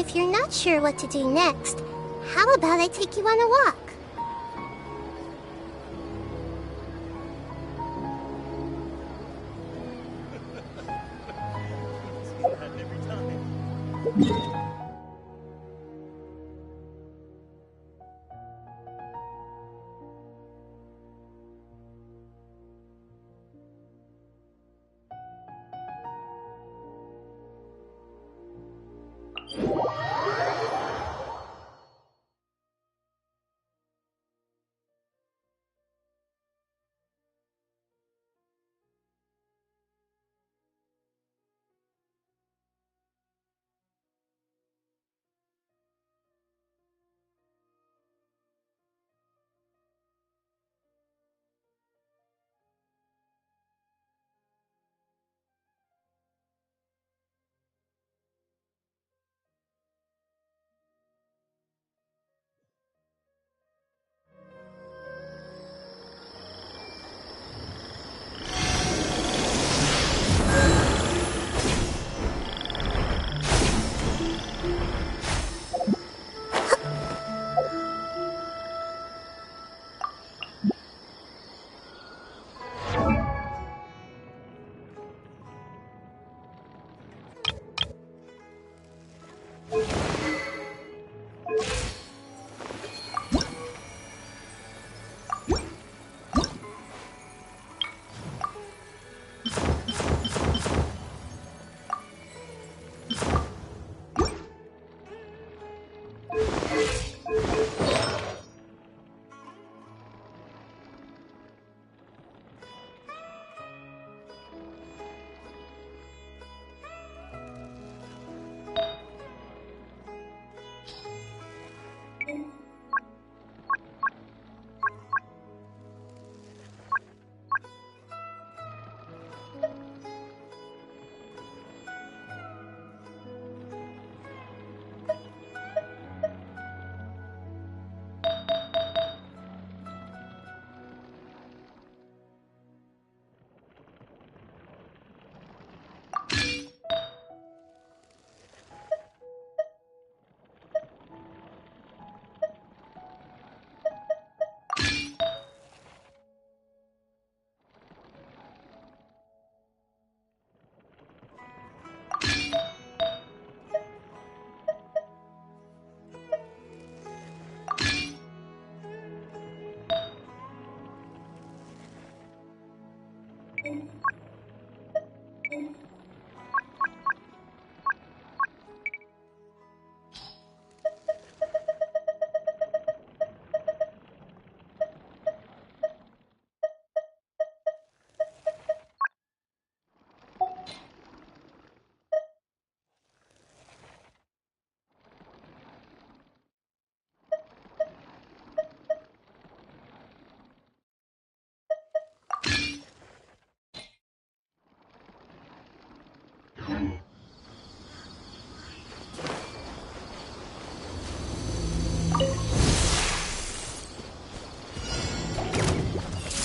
If you're not sure what to do next, how about I take you on a walk?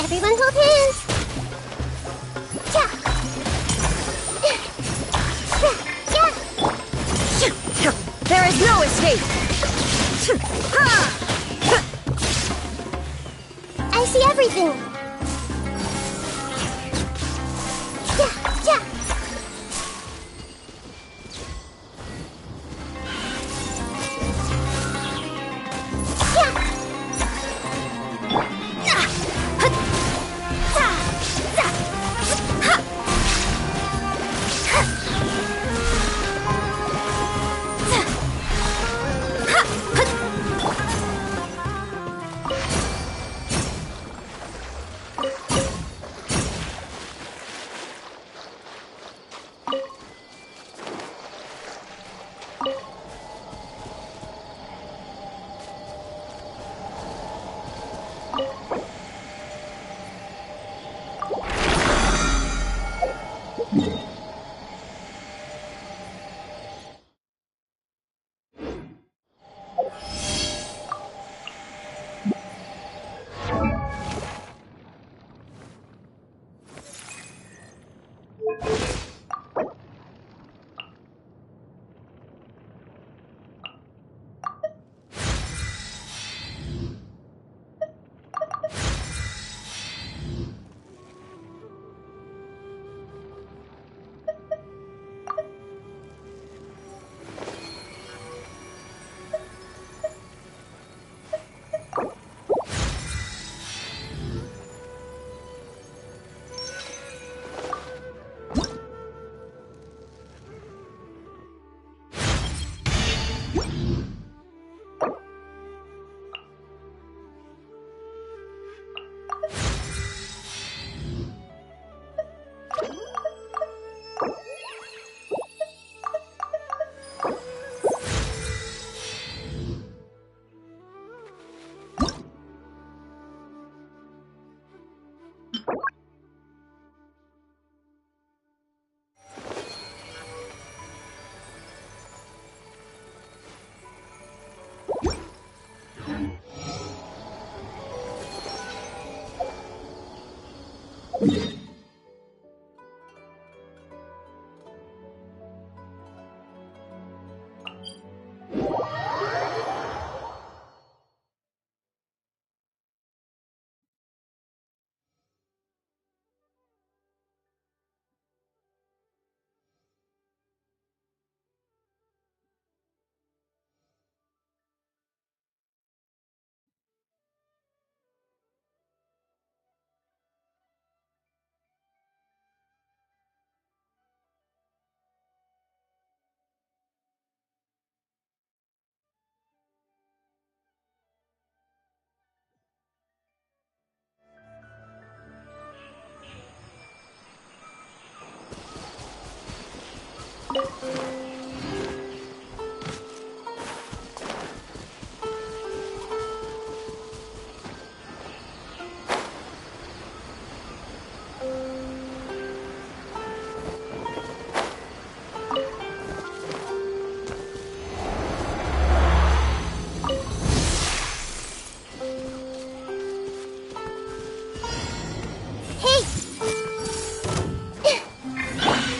Everyone hold hands! There is no escape! I see everything!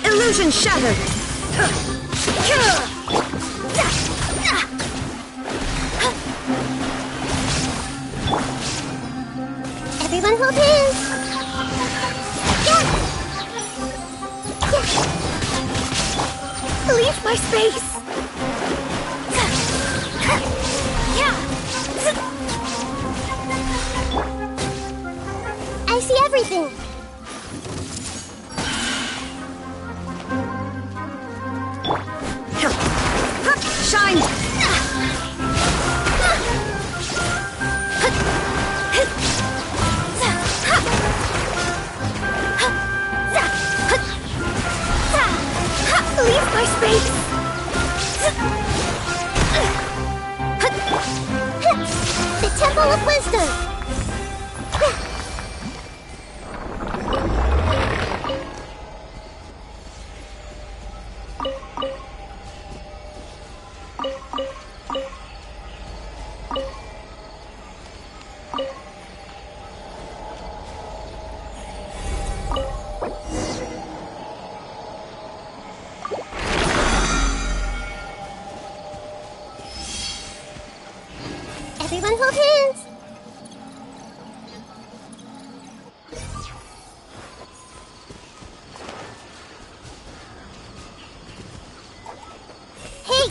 Illusion shattered! Everyone hold hands! Leave my space! I see everything! Shine! Leave my space! The Temple of Wisdom! Everyone hold hands! Hey!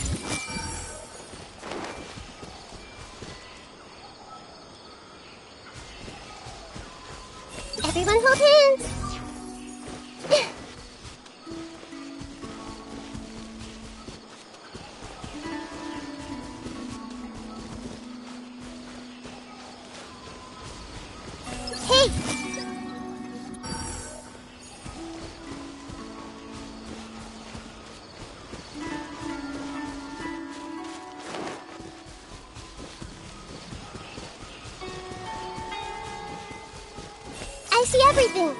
Everyone hold hands! Hey! I see everything!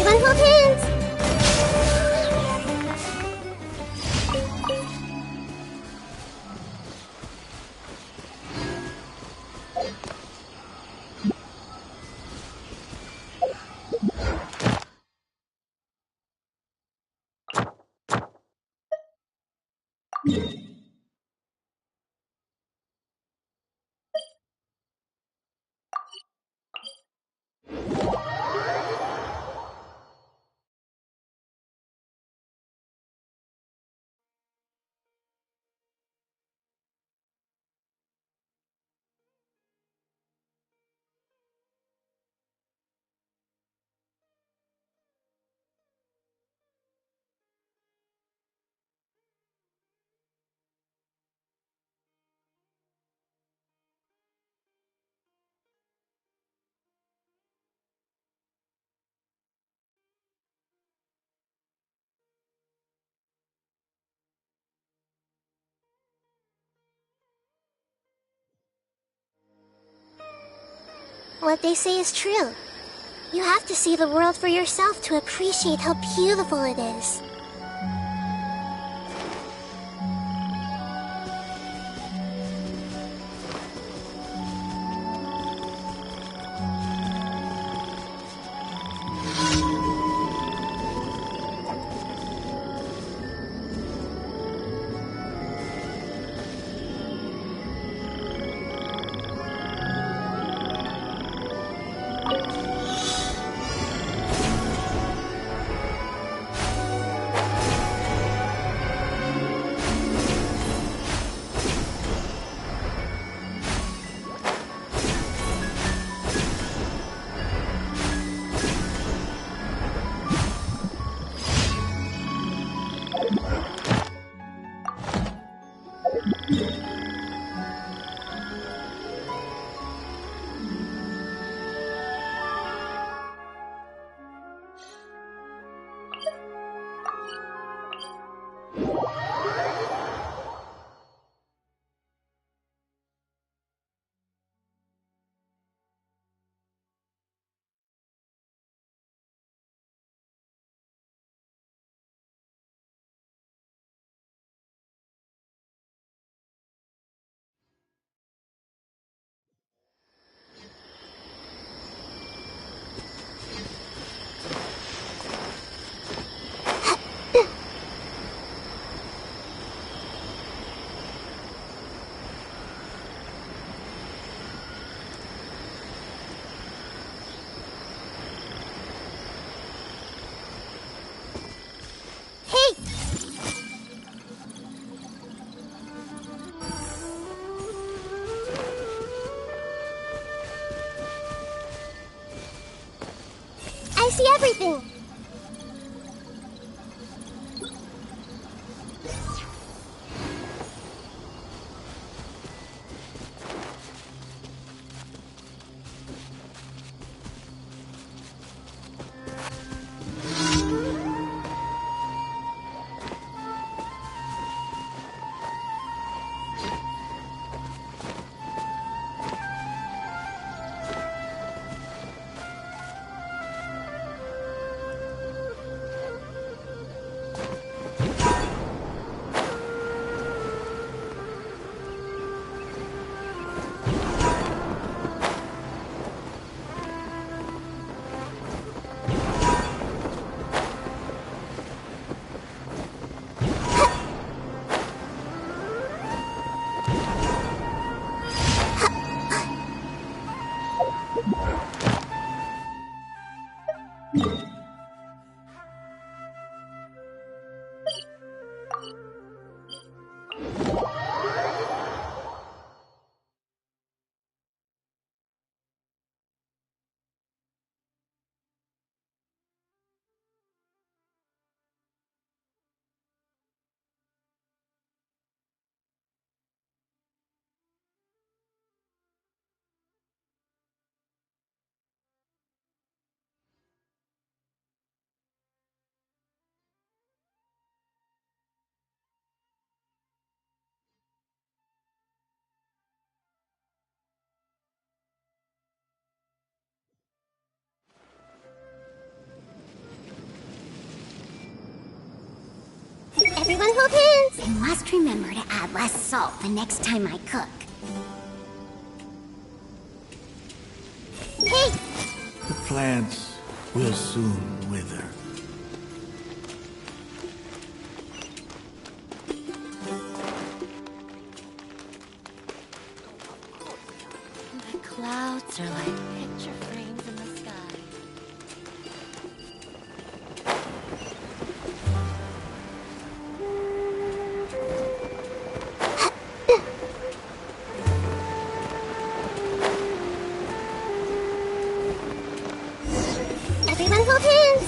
Everyone hold hands! What they say is true. You have to see the world for yourself to appreciate how beautiful it is. Hey! I see everything! I must remember to add less salt the next time I cook. Hey! The plants will soon wither. The clouds are like picture frames in the sky. Everyone hold hands!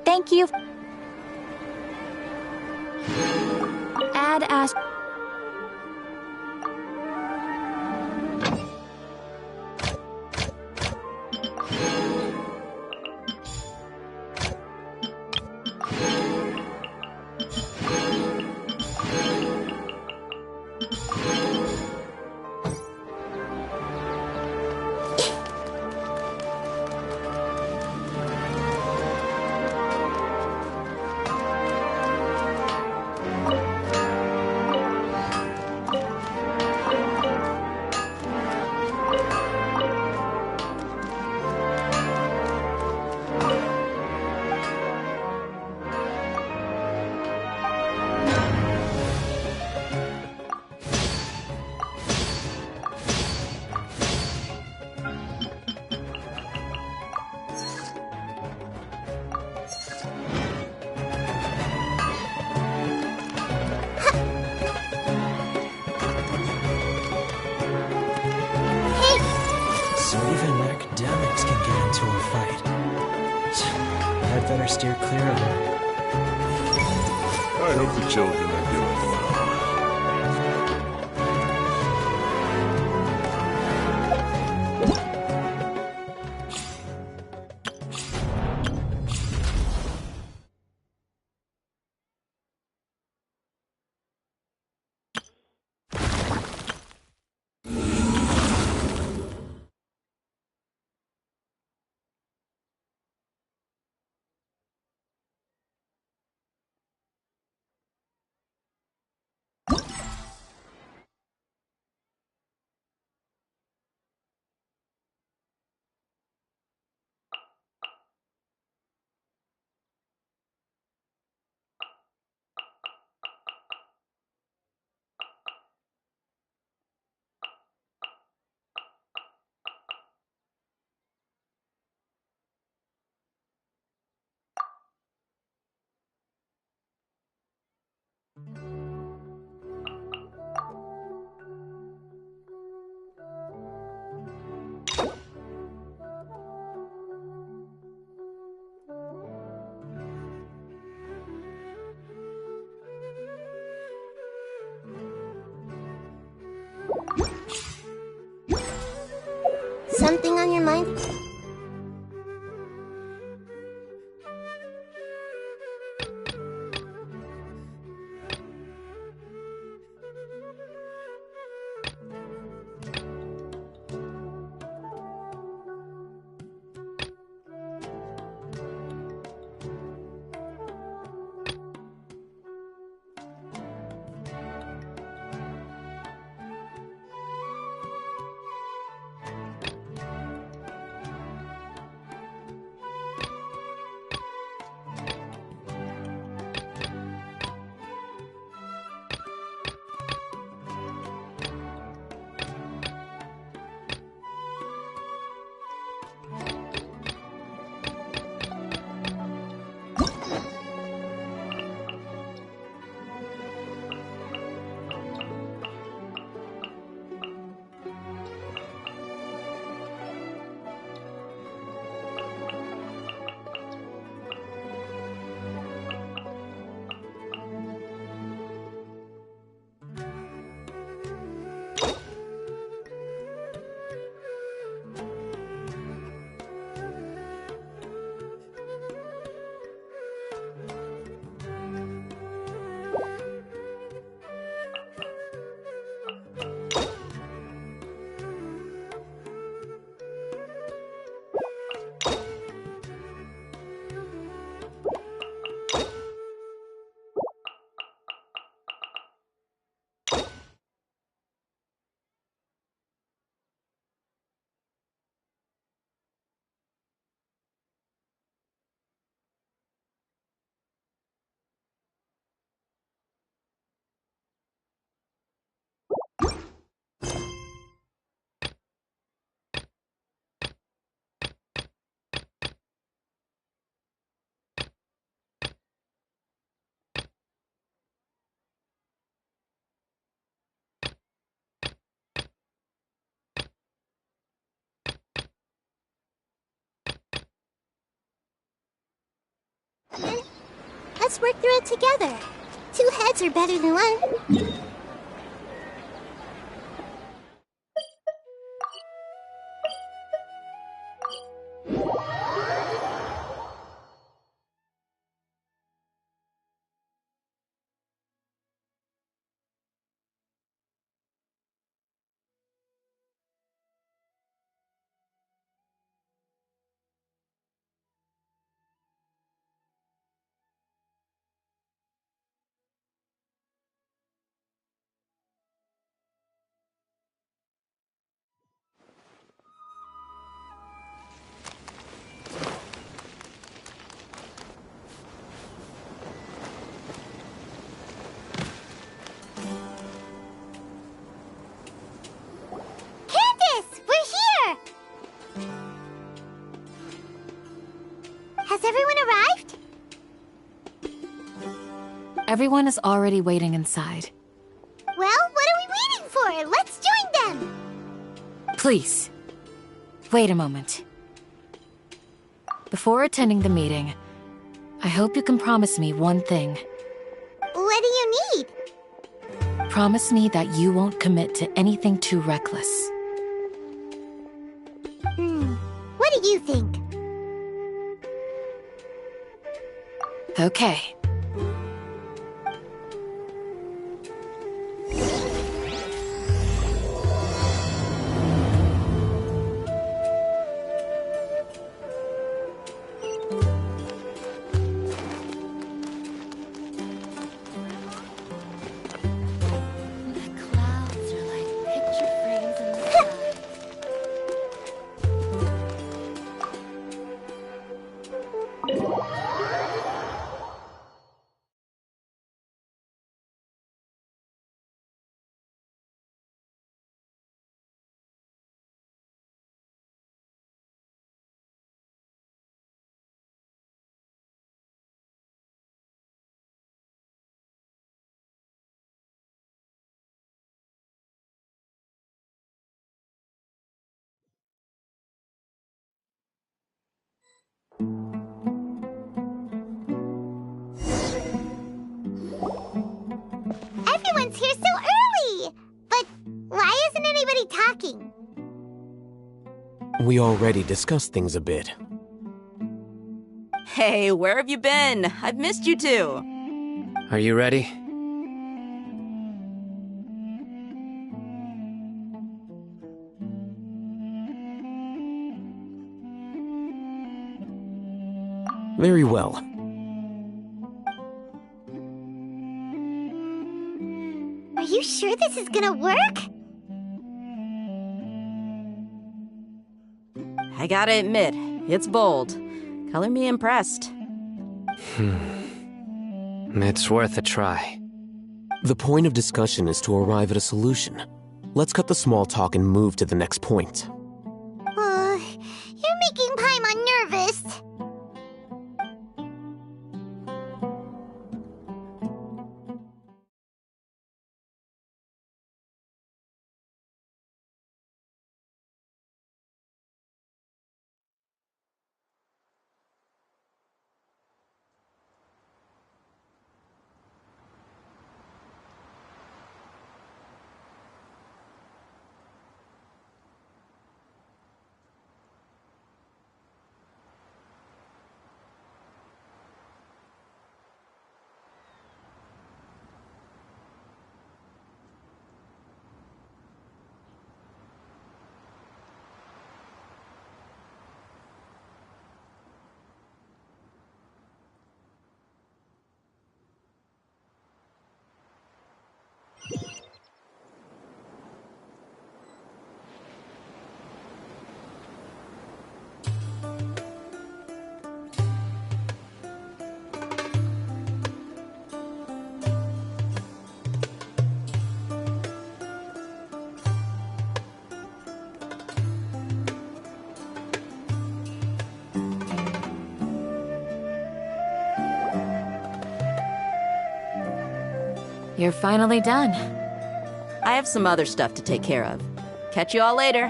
Thank you. Add as. So even academics can get into a fight. I'd better steer clear of it. I hope the children are doing well. Let's work through it together. Two heads are better than one. Has everyone arrived? Everyone is already waiting inside. Well, what are we waiting for? Let's join them! Please, wait a moment. Before attending the meeting, I hope you can promise me one thing. What do you need? Promise me that you won't commit to anything too reckless. What do you think? Okay. Everyone's here so early! But why isn't anybody talking? We already discussed things a bit. Hey, where have you been? I've missed you too. Are you ready? Very well. Are you sure this is gonna work? I gotta admit, it's bold. Color me impressed. It's worth a try. The point of discussion is to arrive at a solution. Let's cut the small talk and move to the next point. You're making Paimon nervous. You're finally done. I have some other stuff to take care of. Catch you all later.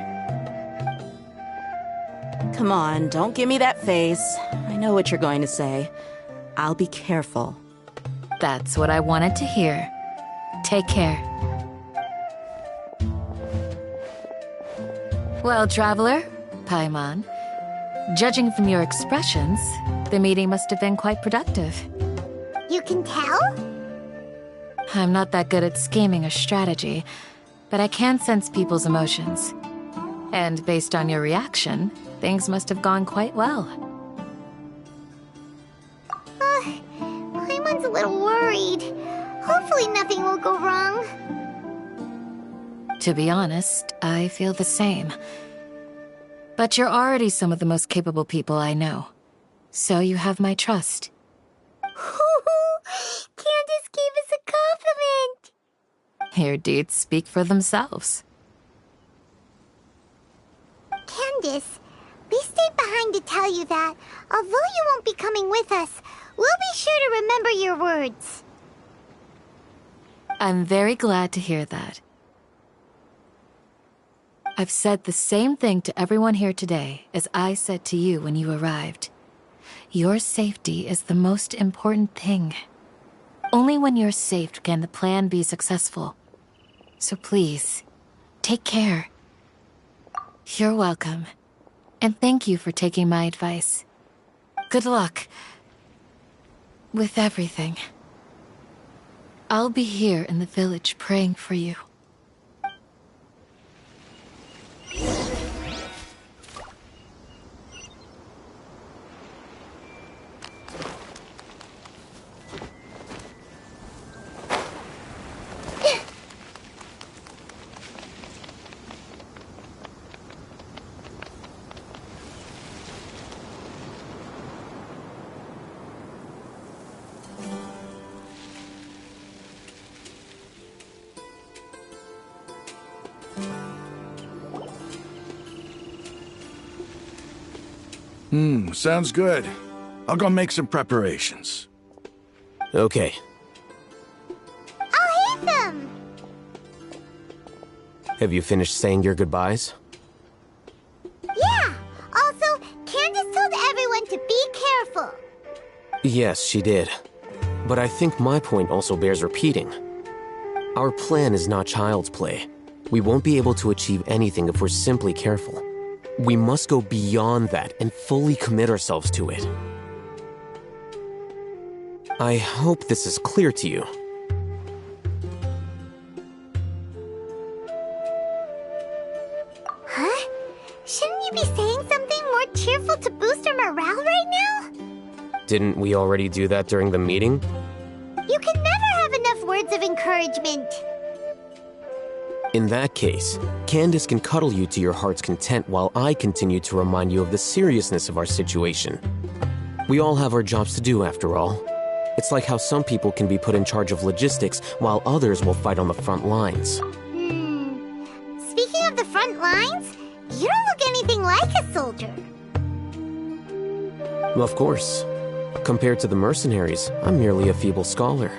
Come on, don't give me that face. I know what you're going to say. I'll be careful. That's what I wanted to hear. Take care. Well, Traveler, Paimon, judging from your expressions, the meeting must have been quite productive. You can tell? I'm not that good at scheming or strategy, but I can sense people's emotions. And based on your reaction, things must have gone quite well. Paimon's a little worried. Hopefully nothing will go wrong. To be honest, I feel the same. But you're already some of the most capable people I know. So you have my trust. Candace gave us a compliment! Your deeds speak for themselves. Candace, we stayed behind to tell you that, although you won't be coming with us, we'll be sure to remember your words. I'm very glad to hear that. I've said the same thing to everyone here today as I said to you when you arrived. Your safety is the most important thing. Only when you're safe can the plan be successful. So please, take care. You're welcome. And thank you for taking my advice. Good luck with everything. I'll be here in the village praying for you. Sounds good. I'll go make some preparations. Okay. I'll hate them! Have you finished saying your goodbyes? Yeah! Also, Candace told everyone to be careful. Yes, she did. But I think my point also bears repeating. Our plan is not child's play. We won't be able to achieve anything if we're simply careful. We must go beyond that and fully commit ourselves to it. I hope this is clear to you. Huh? Shouldn't you be saying something more cheerful to boost our morale right now? Didn't we already do that during the meeting? You can never have enough words of encouragement. In that case, Candace can cuddle you to your heart's content while I continue to remind you of the seriousness of our situation. We all have our jobs to do, after all. It's like how some people can be put in charge of logistics while others will fight on the front lines. Speaking of the front lines, you don't look anything like a soldier. Of course. Compared to the mercenaries, I'm merely a feeble scholar.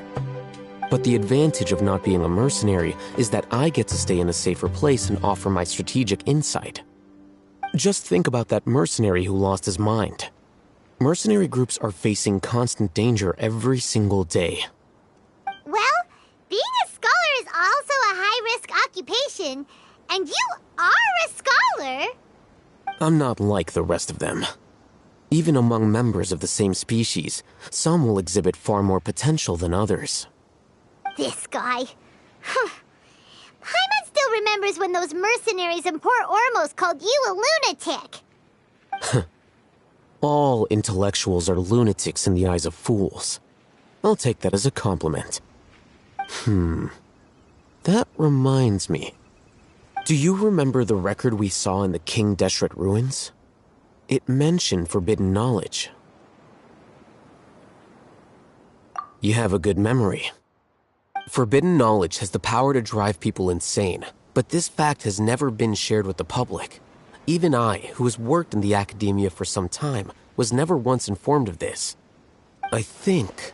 But the advantage of not being a mercenary is that I get to stay in a safer place and offer my strategic insight. Just think about that mercenary who lost his mind. Mercenary groups are facing constant danger every single day. Well, being a scholar is also a high-risk occupation, and you are a scholar. I'm not like the rest of them. Even among members of the same species, some will exhibit far more potential than others. This guy. Paimon still remembers when those mercenaries in Port Ormos called you a lunatic. All intellectuals are lunatics in the eyes of fools. I'll take that as a compliment. That reminds me. Do you remember the record we saw in the King Deshret ruins? It mentioned forbidden knowledge. You have a good memory. Forbidden knowledge has the power to drive people insane, but this fact has never been shared with the public. Even I, who has worked in the academia for some time, was never once informed of this. I think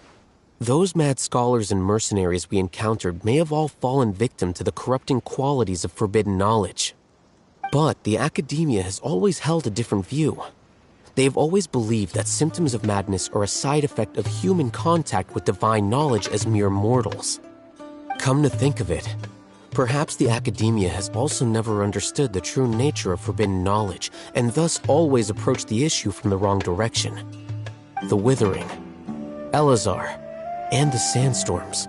those mad scholars and mercenaries we encountered may have all fallen victim to the corrupting qualities of forbidden knowledge. But the academia has always held a different view. They've always believed that symptoms of madness are a side effect of human contact with divine knowledge as mere mortals. Come to think of it, perhaps the academia has also never understood the true nature of forbidden knowledge, and thus always approached the issue from the wrong direction. The Withering, Elazar, and the Sandstorms.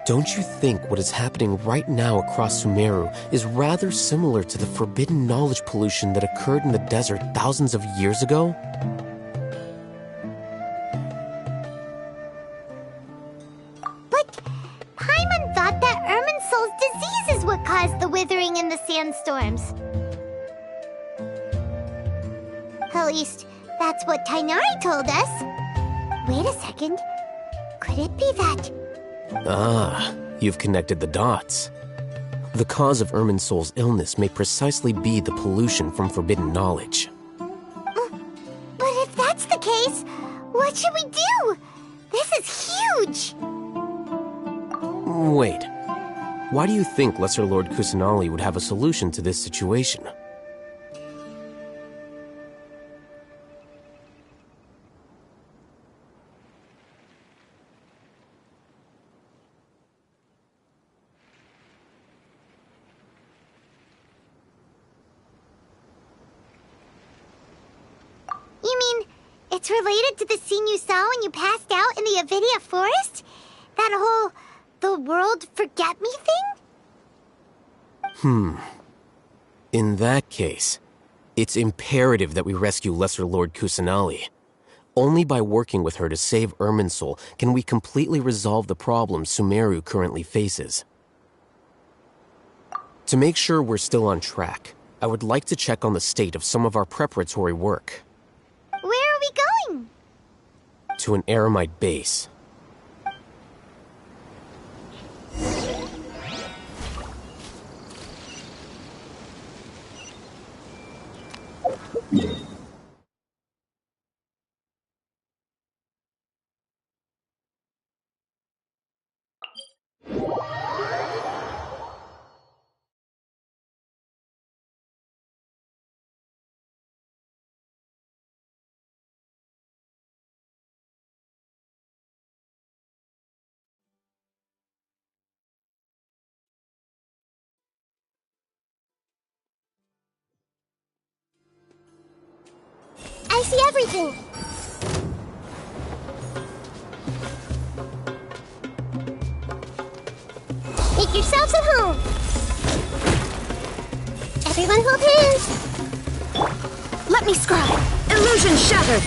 Don't you think what is happening right now across Sumeru is rather similar to the forbidden knowledge pollution that occurred in the desert thousands of years ago? But Paimon thought that Irminsul's disease is what caused the withering and the sandstorms. At least, that's what Tighnari told us. Wait a second. Could it be that... Ah, you've connected the dots. The cause of Irminsul's illness may precisely be the pollution from forbidden knowledge. But if that's the case, what should we do? This is huge! Wait. Why do you think Lesser Lord Kusanali would have a solution to this situation? You mean, it's related to the scene you saw when you passed out in the Avidia forest? That whole, the world forget me thing? In that case, it's imperative that we rescue Lesser Lord Kusanali. Only by working with her to save Irminsul can we completely resolve the problems Sumeru currently faces. To make sure we're still on track, I would like to check on the state of some of our preparatory work. Where are we going? To an Eremite base. I see everything. Make yourselves at home. Everyone hold hands. Let me scribe. Illusion shattered.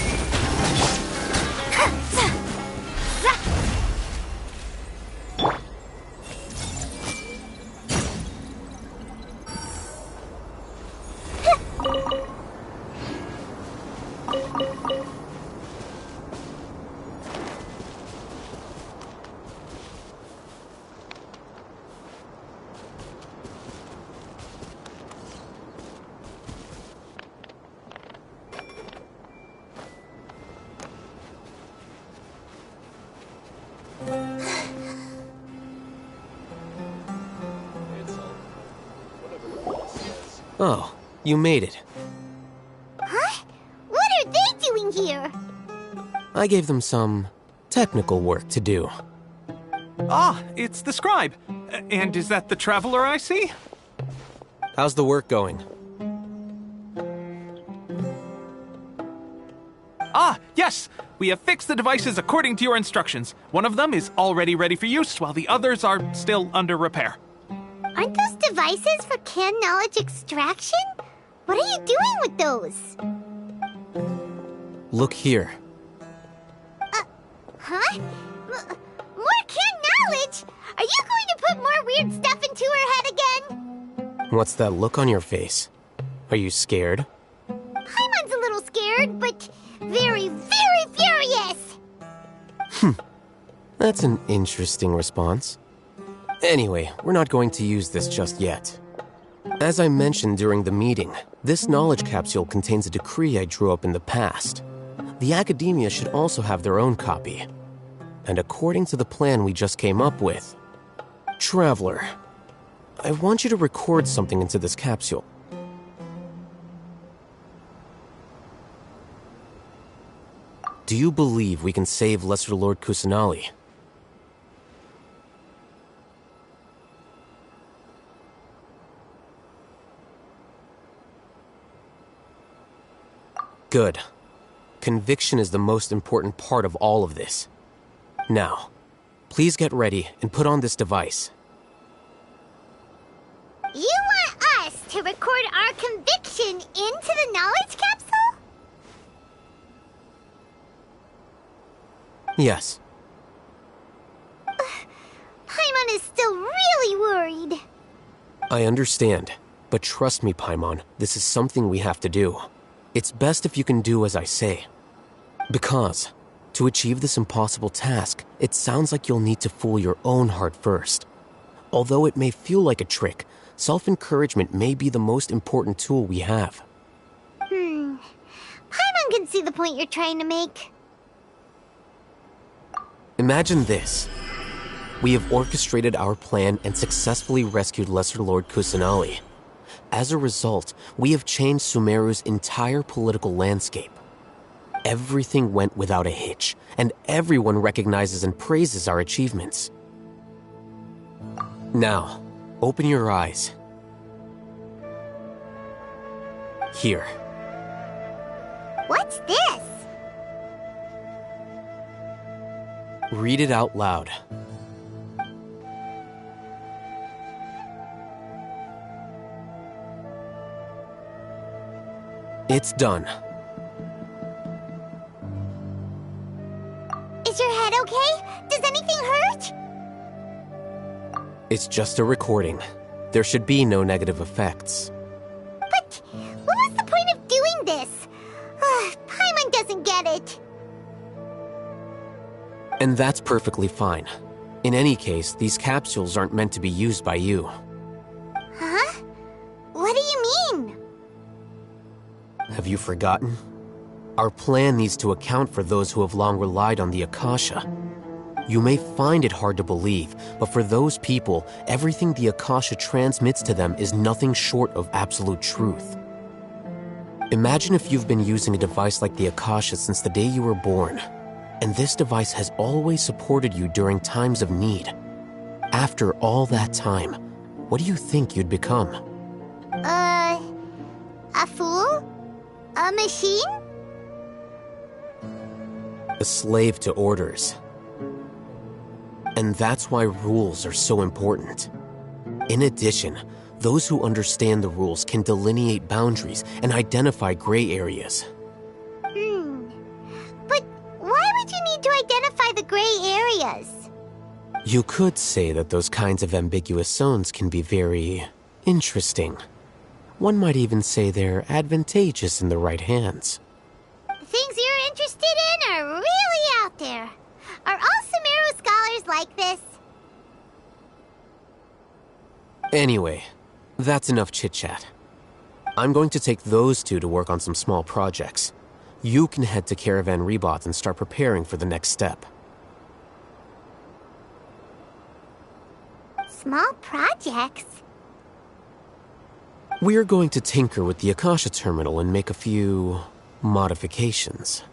Oh, you made it. Huh? What are they doing here? I gave them some technical work to do. Ah, it's the scribe. And is that the traveler I see? How's the work going? Ah, yes! We have fixed the devices according to your instructions. One of them is already ready for use, while the others are still under repair. Aren't those devices for canned knowledge extraction? What are you doing with those? Look here. Huh? More canned knowledge? Are you going to put more weird stuff into her head again? What's that look on your face? Are you scared? Paimon's a little scared, but very, very furious! That's an interesting response. Anyway, we're not going to use this just yet. As I mentioned during the meeting, this knowledge capsule contains a decree I drew up in the past. The academia should also have their own copy. And according to the plan we just came up with, Traveler, I want you to record something into this capsule. Do you believe we can save Lesser Lord Kusanali? Good. Conviction is the most important part of all of this. Now, please get ready and put on this device. You want us to record our conviction into the knowledge capsule? Yes. Paimon is still really worried. I understand, but trust me, Paimon, this is something we have to do. It's best if you can do as I say. Because, to achieve this impossible task, it sounds like you'll need to fool your own heart first. Although it may feel like a trick, self-encouragement may be the most important tool we have. Paimon can see the point you're trying to make. Imagine this. We have orchestrated our plan and successfully rescued Lesser Lord Kusanali. As a result, we have changed Sumeru's entire political landscape. Everything went without a hitch, and everyone recognizes and praises our achievements. Now, open your eyes. Here. What's this? Read it out loud. It's done. Is your head okay? Does anything hurt? It's just a recording. There should be no negative effects. But what was the point of doing this? Paimon doesn't get it. And that's perfectly fine. In any case, these capsules aren't meant to be used by you. Huh? What do you mean? Have you forgotten? Our plan needs to account for those who have long relied on the Akasha. You may find it hard to believe, but for those people, everything the Akasha transmits to them is nothing short of absolute truth. Imagine if you've been using a device like the Akasha since the day you were born, and this device has always supported you during times of need. After all that time, what do you think you'd become? A fool? A machine? A slave to orders. And that's why rules are so important. In addition, those who understand the rules can delineate boundaries and identify gray areas. But why would you need to identify the gray areas? You could say that those kinds of ambiguous zones can be very interesting. One might even say they're advantageous in the right hands. Things you're interested in are really out there. Are all Sumeru scholars like this? Anyway, that's enough chit-chat. I'm going to take those two to work on some small projects. You can head to Caravan Rebot and start preparing for the next step. Small projects? We're going to tinker with the Akasha terminal and make a few modifications.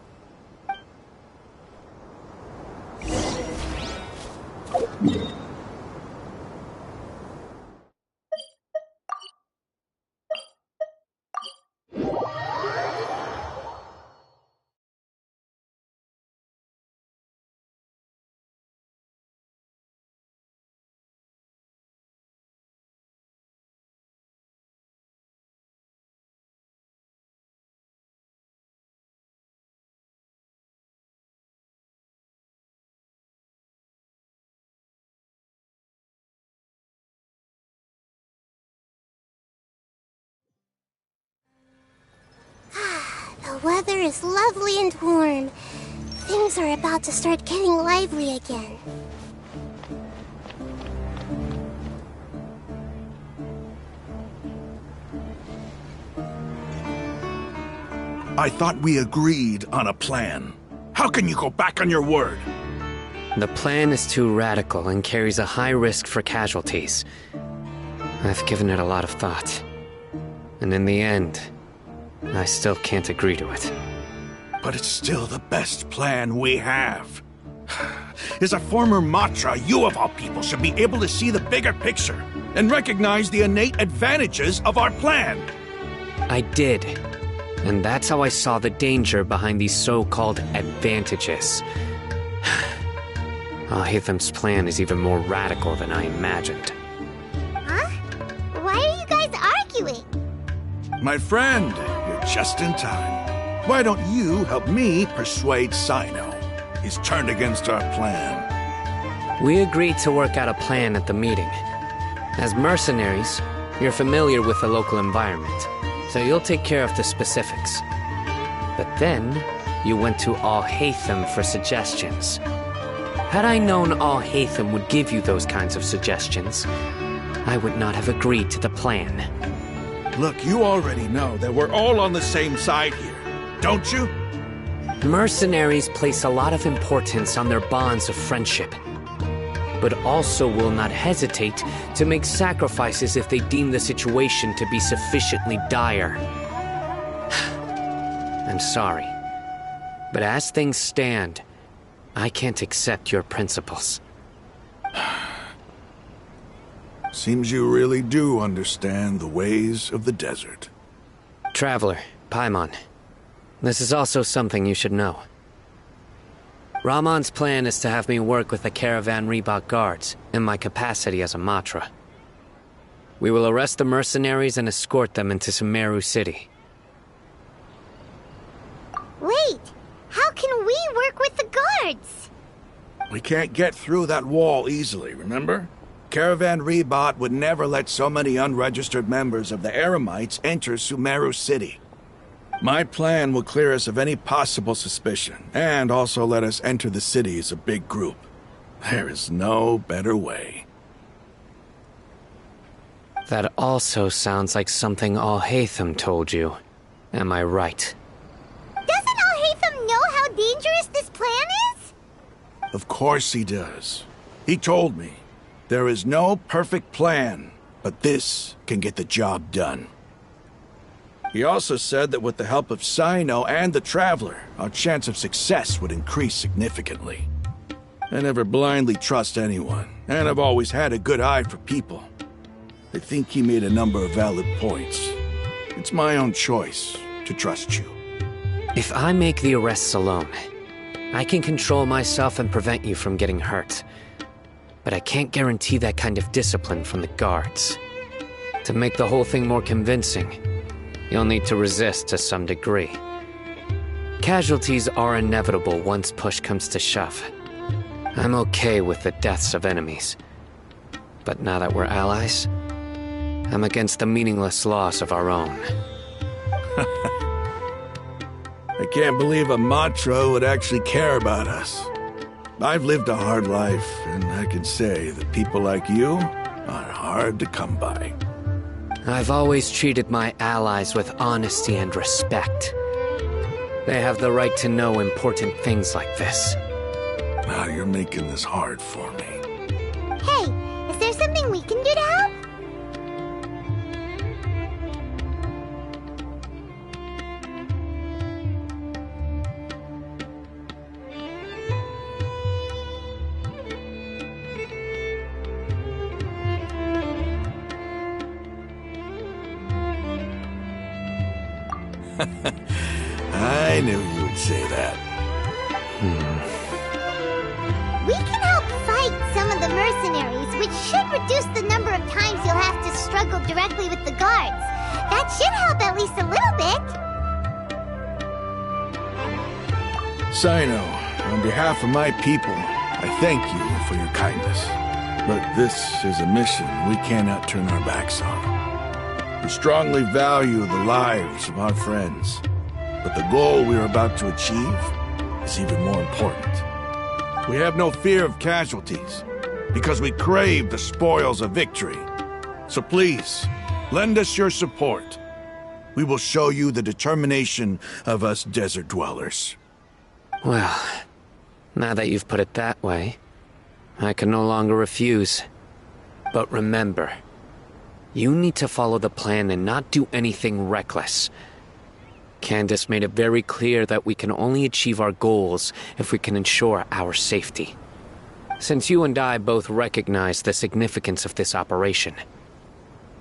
The weather is lovely and warm. Things are about to start getting lively again. I thought we agreed on a plan. How can you go back on your word? The plan is too radical and carries a high risk for casualties. I've given it a lot of thought. And in the end, I still can't agree to it. but it's still the best plan we have. As a former Matra, you of all people should be able to see the bigger picture and recognize the innate advantages of our plan. I did. And that's how I saw the danger behind these so-called advantages. Alhaitham's plan is even more radical than I imagined. Huh? Why are you guys arguing? My friend, you're just in time. Why don't you help me persuade Sino? He's turned against our plan. We agreed to work out a plan at the meeting. As mercenaries, you're familiar with the local environment, so you'll take care of the specifics. But then, you went to Alhaitham for suggestions. Had I known Alhaitham would give you those kinds of suggestions, I would not have agreed to the plan. Look, you already know that we're all on the same side here, don't you? Mercenaries place a lot of importance on their bonds of friendship, but also will not hesitate to make sacrifices if they deem the situation to be sufficiently dire. I'm sorry, but as things stand, I can't accept your principles. Seems you really do understand the ways of the desert. Traveler, Paimon, this is also something you should know. Ramon's plan is to have me work with the Caravan Reebok guards in my capacity as a Matra. We will arrest the mercenaries and escort them into Sumeru City. Wait, how can we work with the guards? We can't get through that wall easily, remember? Caravan Reebok would never let so many unregistered members of the Eremites enter Sumeru City. My plan will clear us of any possible suspicion, and also let us enter the city as a big group. There is no better way. That also sounds like something Alhaitham told you. Am I right? Doesn't Alhaitham know how dangerous this plan is? Of course he does. He told me, there is no perfect plan, but this can get the job done. He also said that with the help of Sino and the Traveler, our chance of success would increase significantly. I never blindly trust anyone, and I've always had a good eye for people. I think he made a number of valid points. It's my own choice to trust you. If I make the arrests alone, I can control myself and prevent you from getting hurt. But I can't guarantee that kind of discipline from the guards. To make the whole thing more convincing, you'll need to resist to some degree. Casualties are inevitable once push comes to shove. I'm okay with the deaths of enemies. But now that we're allies, I'm against the meaningless loss of our own. I can't believe a Matra would actually care about us. I've lived a hard life, and I can say that people like you are hard to come by. I've always treated my allies with honesty and respect. They have the right to know important things like this. Now you're making this hard for me. Hey, is there something we can do to help? I knew you would say that. We can help fight some of the mercenaries, which should reduce the number of times you'll have to struggle directly with the guards. That should help at least a little bit. Sino, on behalf of my people, I thank you for your kindness. But this is a mission we cannot turn our backs on. We strongly value the lives of our friends, but the goal we are about to achieve is even more important. We have no fear of casualties, because we crave the spoils of victory. So please, lend us your support. We will show you the determination of us desert dwellers. Well, now that you've put it that way, I can no longer refuse. But remember, you need to follow the plan and not do anything reckless. Candace made it very clear that we can only achieve our goals if we can ensure our safety. Since you and I both recognize the significance of this operation,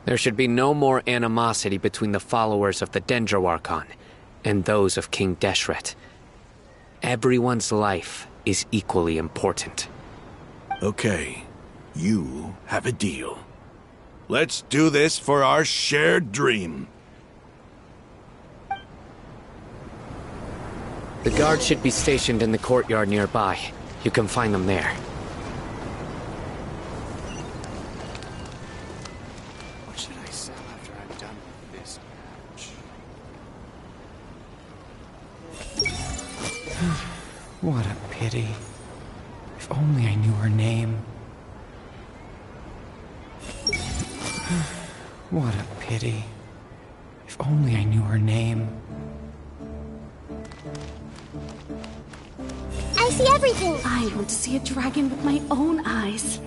there should be no more animosity between the followers of the Dendro Archon and those of King Deshret. Everyone's life is equally important. Okay, you have a deal. Let's do this for our shared dream. The guards should be stationed in the courtyard nearby. You can find them there. What should I sell after I'm done with this match? What a pity. If only I knew her name. What a pity. If only I knew her name. I see everything! I want to see a dragon with my own eyes.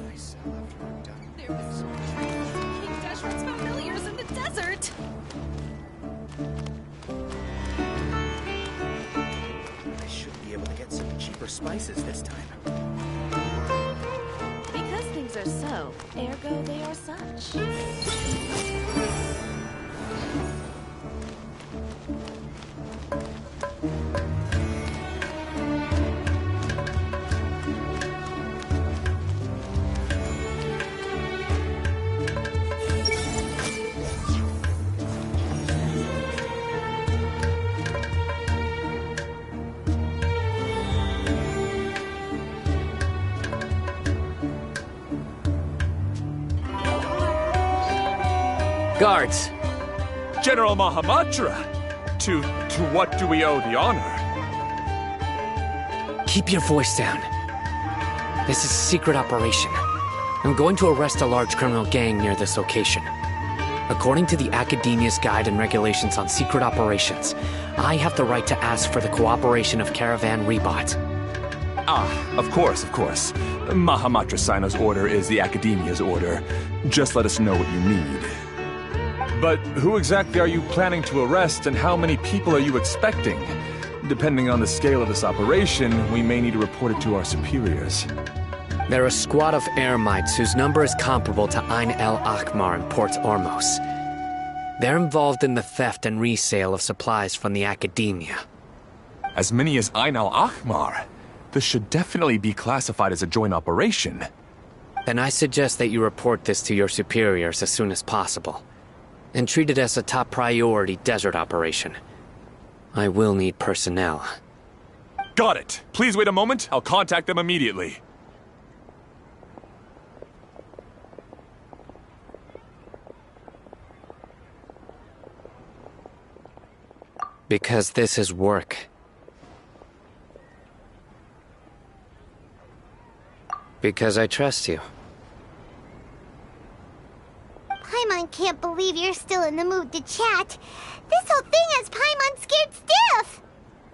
There was so much King Deshret's familiars in the desert! I should be able to get some cheaper spices this time. Because things are so, ergo they are such. Guards! General Mahamatra! To what do we owe the honor? Keep your voice down. This is a secret operation. I'm going to arrest a large criminal gang near this location. According to the Academia's Guide and Regulations on Secret Operations, I have the right to ask for the cooperation of Caravan Rebot. Ah, of course, of course. Mahamatra Cyno's order is the Academia's order. Just let us know what you need. But who exactly are you planning to arrest, and how many people are you expecting? Depending on the scale of this operation, we may need to report it to our superiors. They're a squad of Eremites whose number is comparable to Ain El Akhmar in Port Ormos. They're involved in the theft and resale of supplies from the Academia. As many as Ain El Akhmar? This should definitely be classified as a joint operation. Then I suggest that you report this to your superiors as soon as possible, and treat it as a top priority desert operation. I will need personnel. Got it. Please wait a moment. I'll contact them immediately. Because this is work. Because I trust you. Paimon can't believe you're still in the mood to chat. This whole thing has Paimon scared stiff!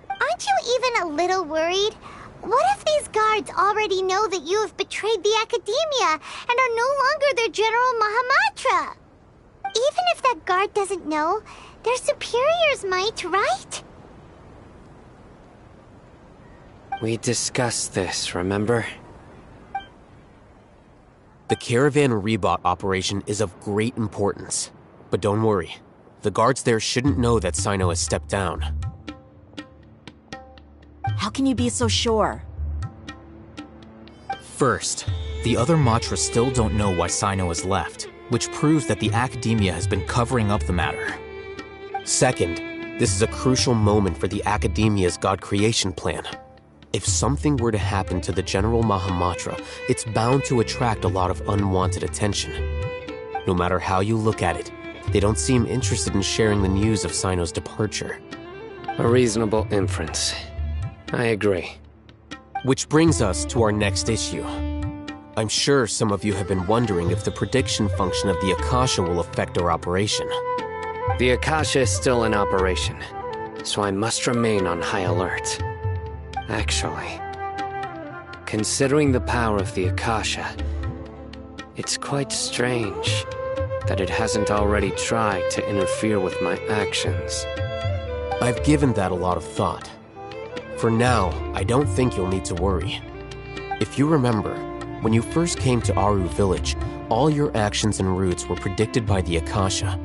Aren't you even a little worried? What if these guards already know that you have betrayed the Academia and are no longer their General Mahamatra? Even if that guard doesn't know, their superiors might, right? We discussed this, remember? The Caravan Rebot operation is of great importance. But don't worry, the guards there shouldn't know that Cyno has stepped down. How can you be so sure? First, the other Matras still don't know why Cyno has left, which proves that the Academia has been covering up the matter. Second, this is a crucial moment for the Academia's God creation plan. If something were to happen to the General Mahamatra, it's bound to attract a lot of unwanted attention. No matter how you look at it, they don't seem interested in sharing the news of Cyno's departure. A reasonable inference. I agree. Which brings us to our next issue. I'm sure some of you have been wondering if the prediction function of the Akasha will affect our operation. The Akasha is still in operation, so I must remain on high alert. Actually, considering the power of the Akasha, it's quite strange that it hasn't already tried to interfere with my actions. I've given that a lot of thought. For now, I don't think you'll need to worry. If you remember, when you first came to Aru Village, all your actions and routes were predicted by the Akasha.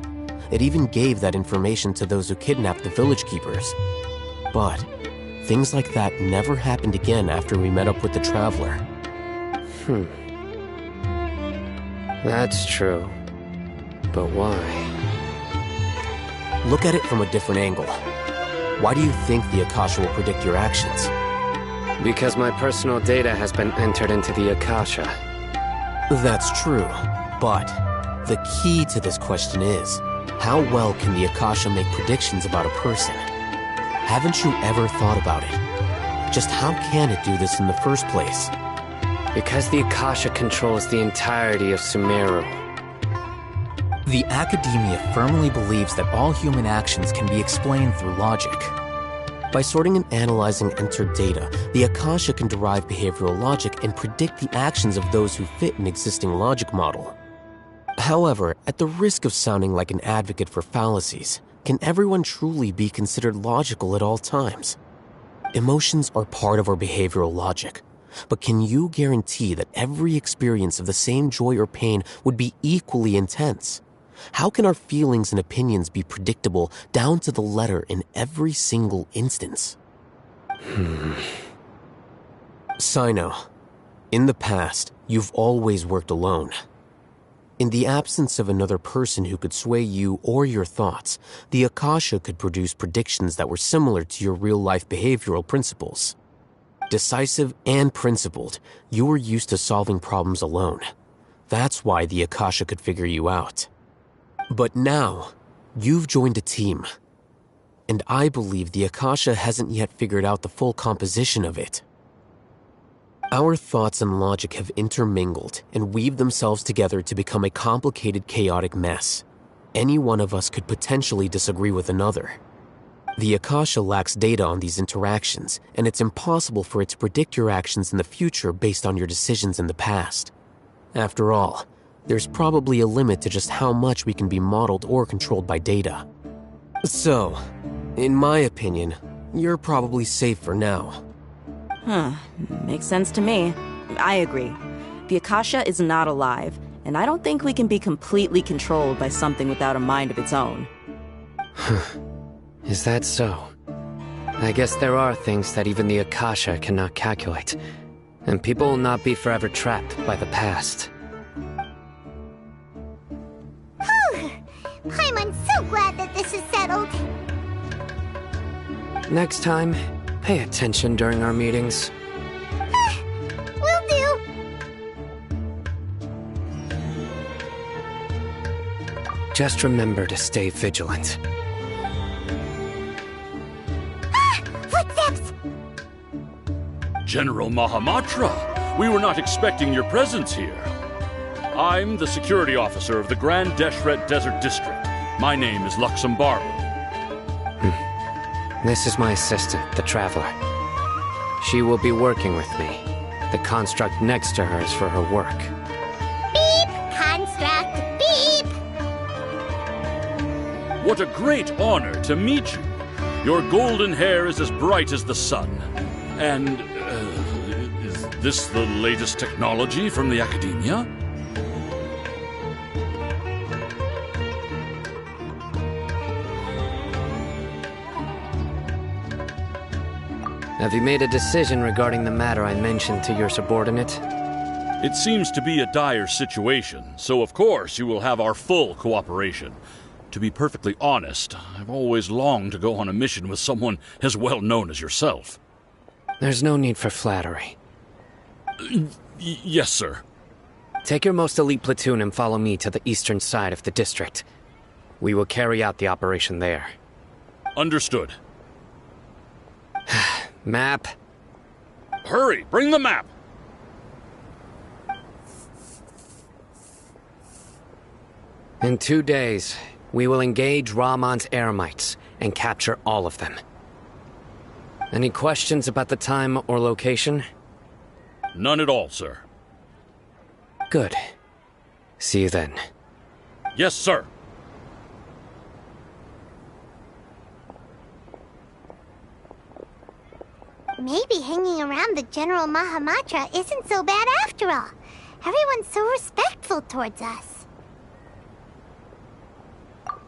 It even gave that information to those who kidnapped the village keepers. But things like that never happened again after we met up with the Traveler. That's true. But why? Look at it from a different angle. Why do you think the Akasha will predict your actions? Because my personal data has been entered into the Akasha. That's true, but the key to this question is, how well can the Akasha make predictions about a person? Haven't you ever thought about it? Just how can it do this in the first place? Because the Akasha controls the entirety of Sumeru. The Academia firmly believes that all human actions can be explained through logic. By sorting and analyzing entered data, the Akasha can derive behavioral logic and predict the actions of those who fit an existing logic model. However, at the risk of sounding like an advocate for fallacies, can everyone truly be considered logical at all times? Emotions are part of our behavioral logic, but can you guarantee that every experience of the same joy or pain would be equally intense? How can our feelings and opinions be predictable down to the letter in every single instance? Sino, in the past, you've always worked alone. In the absence of another person who could sway you or your thoughts, the Akasha could produce predictions that were similar to your real-life behavioral principles. Decisive and principled, you were used to solving problems alone. That's why the Akasha could figure you out. But now, you've joined a team. And I believe the Akasha hasn't yet figured out the full composition of it. Our thoughts and logic have intermingled and weaved themselves together to become a complicated, chaotic mess. Any one of us could potentially disagree with another. The Akasha lacks data on these interactions, and it's impossible for it to predict your actions in the future based on your decisions in the past. After all, there's probably a limit to just how much we can be modeled or controlled by data. So, in my opinion, you're probably safe for now. Makes sense to me. I agree. The Akasha is not alive, and I don't think we can be completely controlled by something without a mind of its own. Is that so? I guess there are things that even the Akasha cannot calculate, and people will not be forever trapped by the past. Paimon's so glad that this is settled. Next time, pay attention during our meetings. Will do. Just remember to stay vigilant. Footsteps! General Mahamatra, we were not expecting your presence here. I'm the security officer of the Grand Deshret Desert District. My name is Luxembarbu. This is my assistant, the Traveler. She will be working with me. The construct next to her is for her work. Beep! Construct, beep! What a great honor to meet you. Your golden hair is as bright as the sun. And, is this the latest technology from the Academia? Have you made a decision regarding the matter I mentioned to your subordinate? It seems to be a dire situation, so of course you will have our full cooperation. To be perfectly honest, I've always longed to go on a mission with someone as well known as yourself. There's no need for flattery. Yes, sir. Take your most elite platoon and follow me to the eastern side of the district. We will carry out the operation there. Understood. Map. Hurry, bring the map! In 2 days, we will engage Ramon's Eremites and capture all of them. Any questions about the time or location? None at all, sir. Good. See you then. Yes, sir. hanging around the General Mahamatra isn't so bad after all. Everyone's so respectful towards us.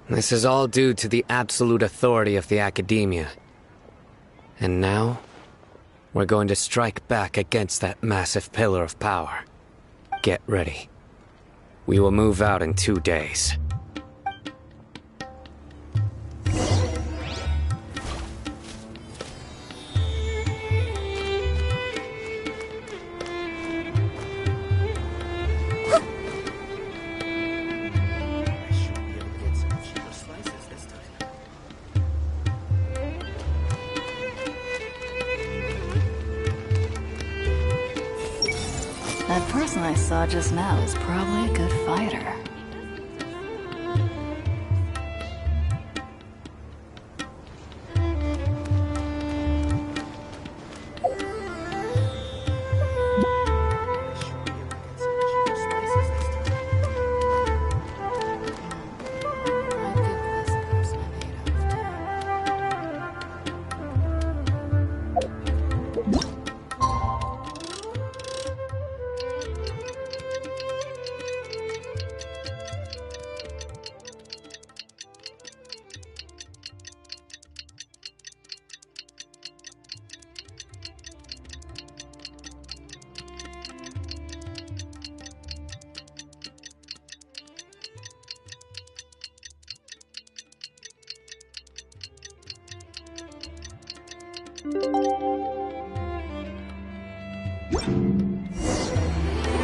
This is all due to the absolute authority of the Academia. And now, we're going to strike back against that massive pillar of power. Get ready. We will move out in 2 days. That person I saw just now is probably a good fighter.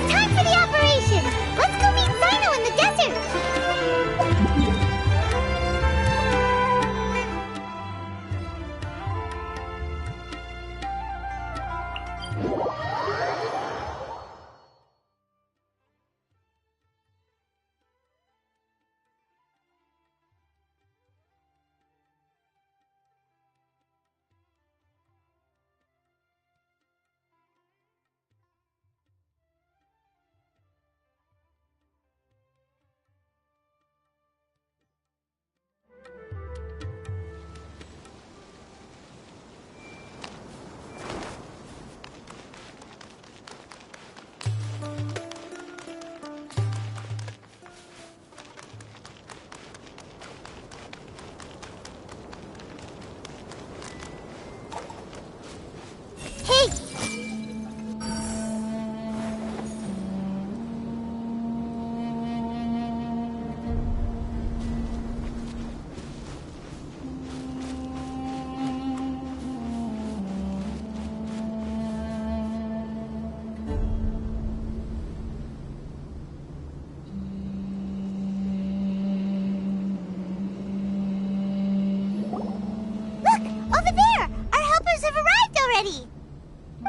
Time for the operation! Let's go meet Cyno in the desert!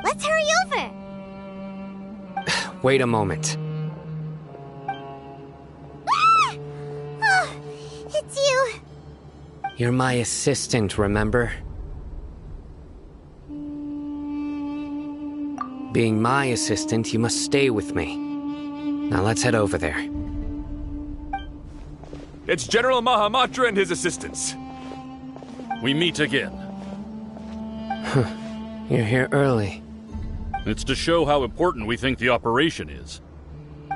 Let's hurry over! Wait a moment. Ah! Oh, it's you. You're my assistant, remember? Being my assistant, you must stay with me. Now let's head over there. It's General Mahamatra and his assistants. We meet again. You're here early. It's to show how important we think the operation is.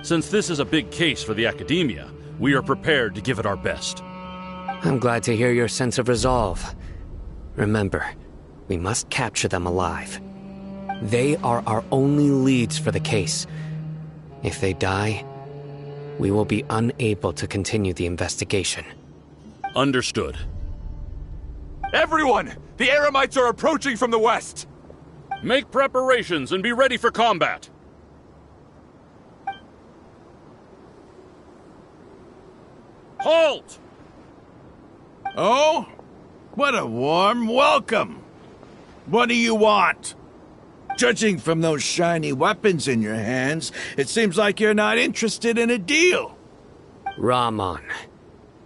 Since this is a big case for the Academia, we are prepared to give it our best. I'm glad to hear your sense of resolve. Remember, we must capture them alive. They are our only leads for the case. If they die, we will be unable to continue the investigation. Understood. Everyone! The Eremites are approaching from the west! Make preparations and be ready for combat! Halt! Oh? What a warm welcome! What do you want? Judging from those shiny weapons in your hands, it seems like you're not interested in a deal. Rahman,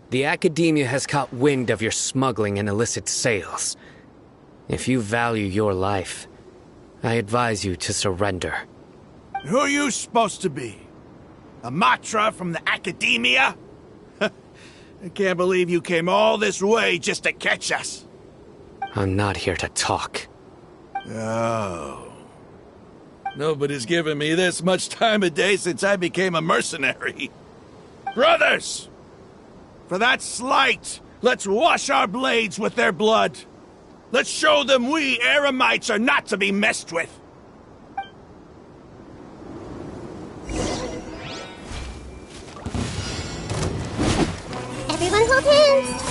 the Academia has caught wind of your smuggling and illicit sales. If you value your life, I advise you to surrender. Who are you supposed to be? A Matra from the Academia? I can't believe you came all this way just to catch us. I'm not here to talk. Oh. Nobody's given me this much time of day since I became a mercenary. Brothers! For that slight, let's wash our blades with their blood. Let's show them we Eremites are not to be messed with. Everyone hold hands.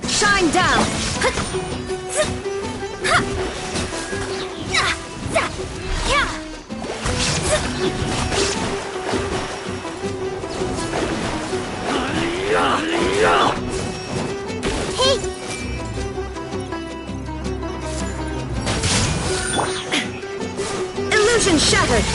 Shine down! Illusion shattered!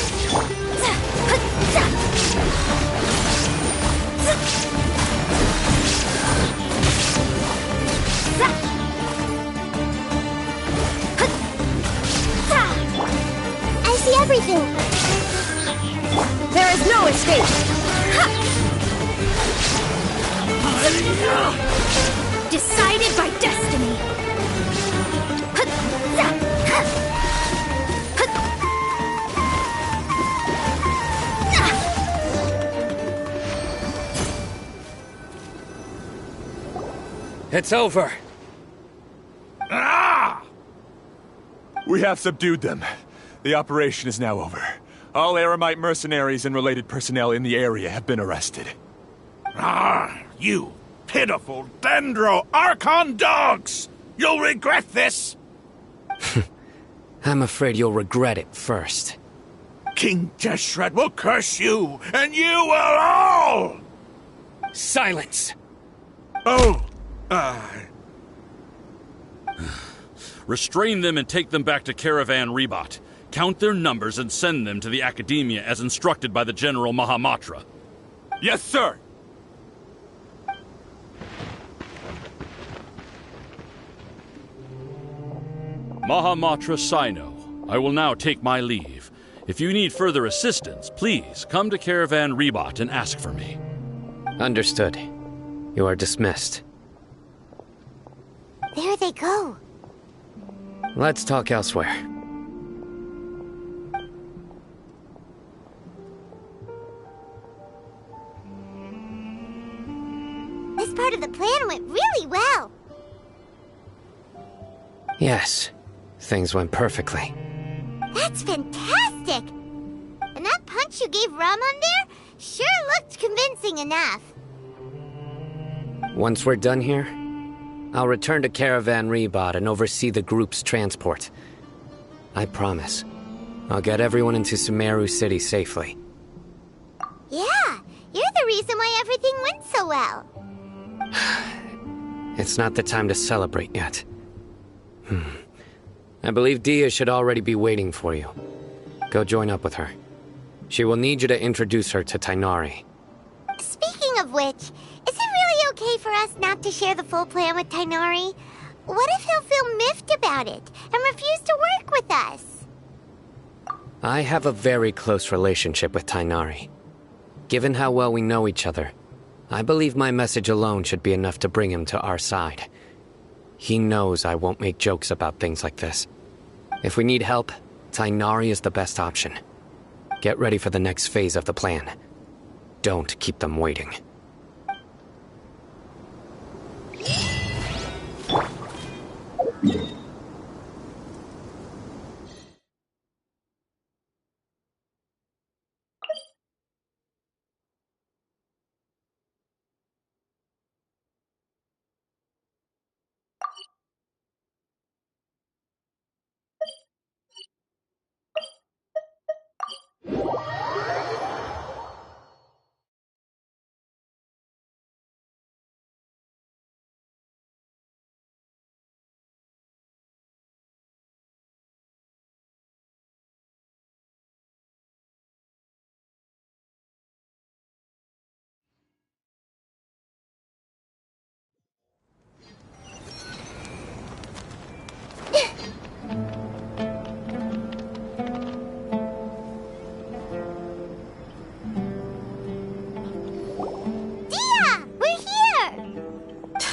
I see everything. There is no escape! Decided by destiny. It's over. Ah! We have subdued them. The operation is now over. All Eremite mercenaries and related personnel in the area have been arrested. Ah, you pitiful Dendro Archon dogs! You'll regret this! I'm afraid you'll regret it first. King Deshret will curse you, and you will all! Silence! Oh, Restrain them and take them back to Caravan Rebot. Count their numbers and send them to the Academia as instructed by the General Mahamatra. Yes, sir! Mahamatra Sino, I will now take my leave. If you need further assistance, please come to Caravan Rebot and ask for me. Understood. You are dismissed. There they go. Let's talk elsewhere. This part of the plan went really well. Yes, things went perfectly. That's fantastic! And that punch you gave Ramon there sure looked convincing enough. Once we're done here, I'll return to Caravan Rebot and oversee the group's transport. I promise. I'll get everyone into Sumeru City safely. Yeah, you're the reason why everything went so well. It's not the time to celebrate yet. I believe Dia should already be waiting for you. Go join up with her. She will need you to introduce her to Tighnari. Speaking of which, is it really okay for us not to share the full plan with Tighnari? What if he'll feel miffed about it and refuse to work with us? I have a very close relationship with Tighnari. Given how well we know each other, I believe my message alone should be enough to bring him to our side. He knows I won't make jokes about things like this. If we need help, Tighnari is the best option. Get ready for the next phase of the plan. Don't keep them waiting.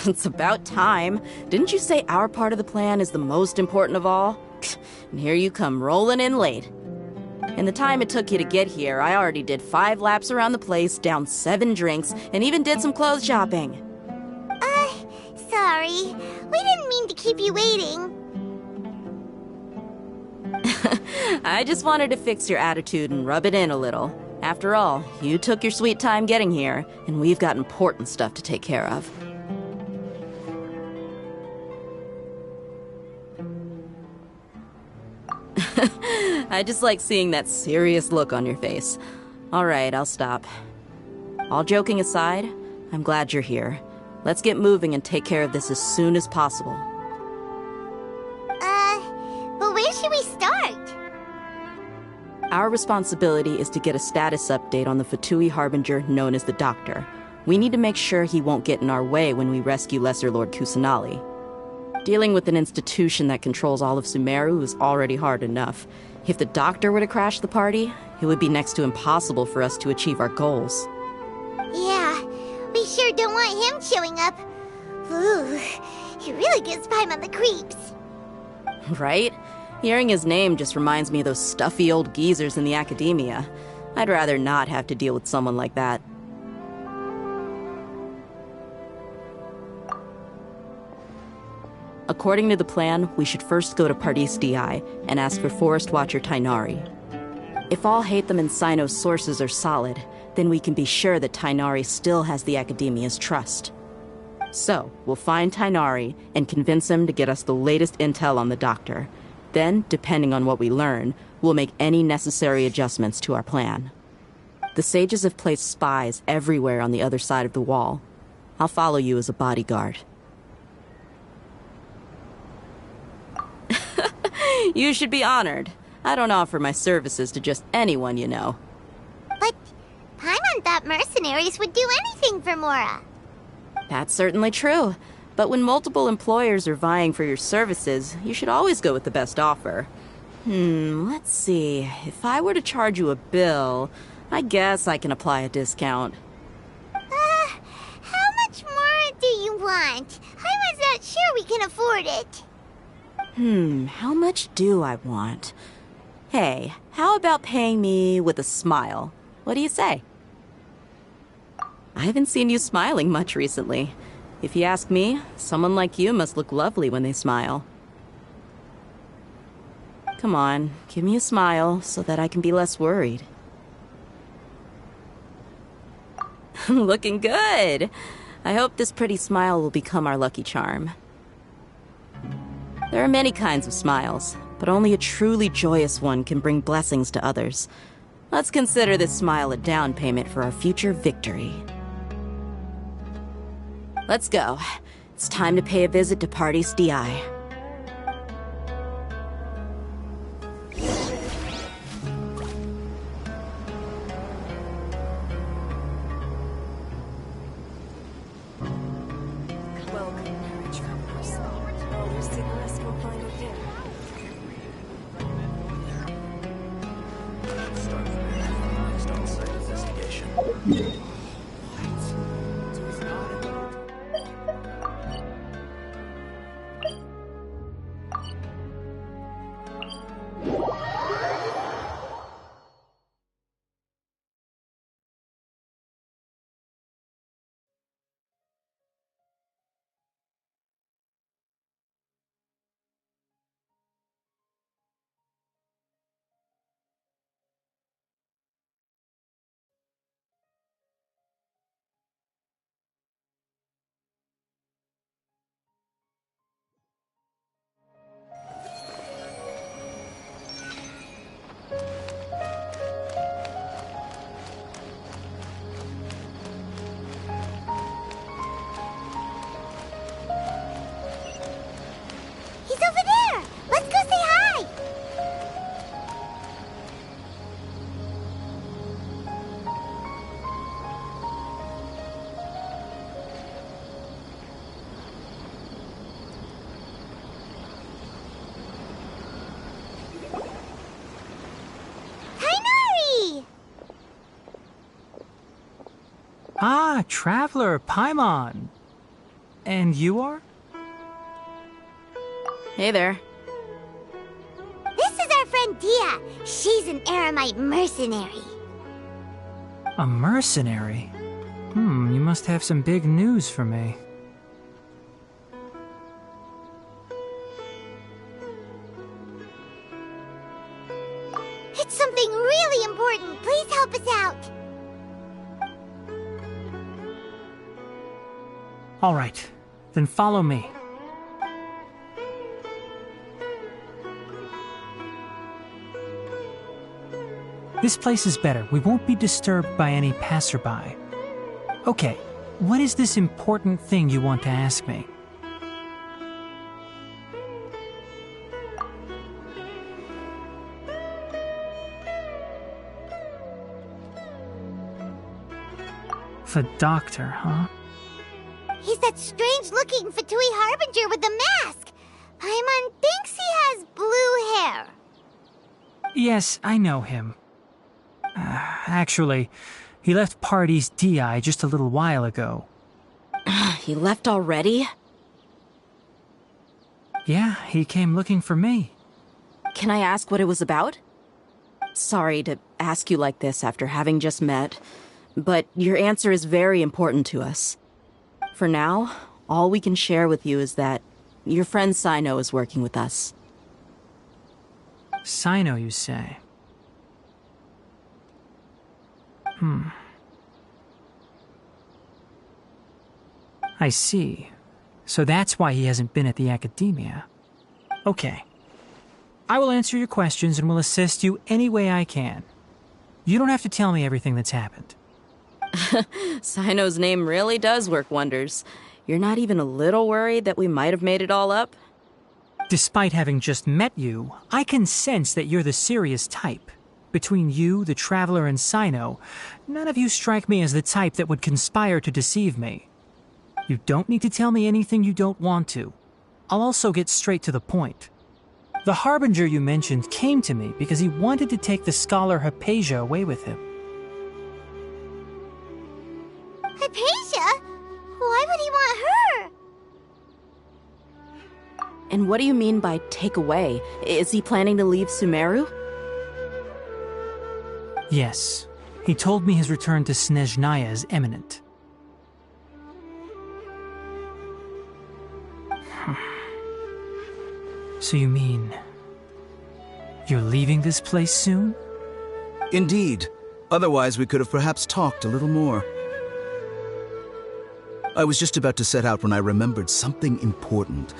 It's about time. Didn't you say our part of the plan is the most important of all? And here you come rolling in late. In the time it took you to get here, I already did 5 laps around the place, downed 7 drinks, and even did some clothes shopping. Sorry. We didn't mean to keep you waiting. I just wanted to fix your attitude and rub it in a little. After all, you took your sweet time getting here, and we've got important stuff to take care of. I just like seeing that serious look on your face. All right, I'll stop. All joking aside, I'm glad you're here. Let's get moving and take care of this as soon as possible. But where should we start? Our responsibility is to get a status update on the Fatui Harbinger known as the Doctor. We need to make sure he won't get in our way when we rescue Lesser Lord Kusanali. Dealing with an institution that controls all of Sumeru is already hard enough. If the Doctor were to crash the party, it would be next to impossible for us to achieve our goals. Yeah, we sure don't want him showing up. Ooh, he really gives Paimon the creeps. Right? Hearing his name just reminds me of those stuffy old geezers in the academia. I'd rather not have to deal with someone like that. According to the plan, we should first go to Pardis Di and ask for Forest Watcher Tainari. If all Hatham and Sino's sources are solid, then we can be sure that Tainari still has the Academia's trust. So, we'll find Tainari and convince him to get us the latest intel on the Doctor. Then, depending on what we learn, we'll make any necessary adjustments to our plan. The sages have placed spies everywhere on the other side of the wall. I'll follow you as a bodyguard. You should be honored. I don't offer my services to just anyone you know. But Paimon thought mercenaries would do anything for Mora. That's certainly true. But when multiple employers are vying for your services, you should always go with the best offer. Let's see. If I were to charge you a bill, I guess I can apply a discount. How much more do you want? Paimon's not sure we can afford it. How much do I want? Hey, how about paying me with a smile? What do you say? I haven't seen you smiling much recently. If you ask me, someone like you must look lovely when they smile. Come on, give me a smile so that I can be less worried. Looking good! I hope this pretty smile will become our lucky charm. There are many kinds of smiles, but only a truly joyous one can bring blessings to others. Let's consider this smile a down payment for our future victory. Let's go. It's time to pay a visit to Pardis Di. Ah, Traveler, Paimon. And you are? Hey there. This is our friend Dia. She's an Aramite mercenary. A mercenary? You must have some big news for me. It's something really important. Please help us out. All right, then follow me. This place is better. We won't be disturbed by any passerby. Okay, what is this important thing you want to ask me? The doctor, huh? He's that strange-looking Fatui Harbinger with the mask. Paimon thinks he has blue hair. Yes, I know him. Actually, he left Pardis Di just a little while ago. He left already? Yeah, he came looking for me. Can I ask what it was about? Sorry to ask you like this after having just met, but your answer is very important to us. For now, all we can share with you is that your friend Sino is working with us. Sino, you say? I see. So that's why he hasn't been at the Academia. Okay. I will answer your questions and will assist you any way I can. You don't have to tell me everything that's happened. Sino's name really does work wonders. You're not even a little worried that we might have made it all up? Despite having just met you, I can sense that you're the serious type. Between you, the Traveler, and Sino, none of you strike me as the type that would conspire to deceive me. You don't need to tell me anything you don't want to. I'll also get straight to the point. The Harbinger you mentioned came to me because he wanted to take the scholar Hypatia away with him. Hypatia? Why would he want her? And what do you mean by take away? Is he planning to leave Sumeru? Yes. He told me his return to Snezhnaya is imminent. So you mean... you're leaving this place soon? Indeed. Otherwise, we could have perhaps talked a little more. I was just about to set out when I remembered something important.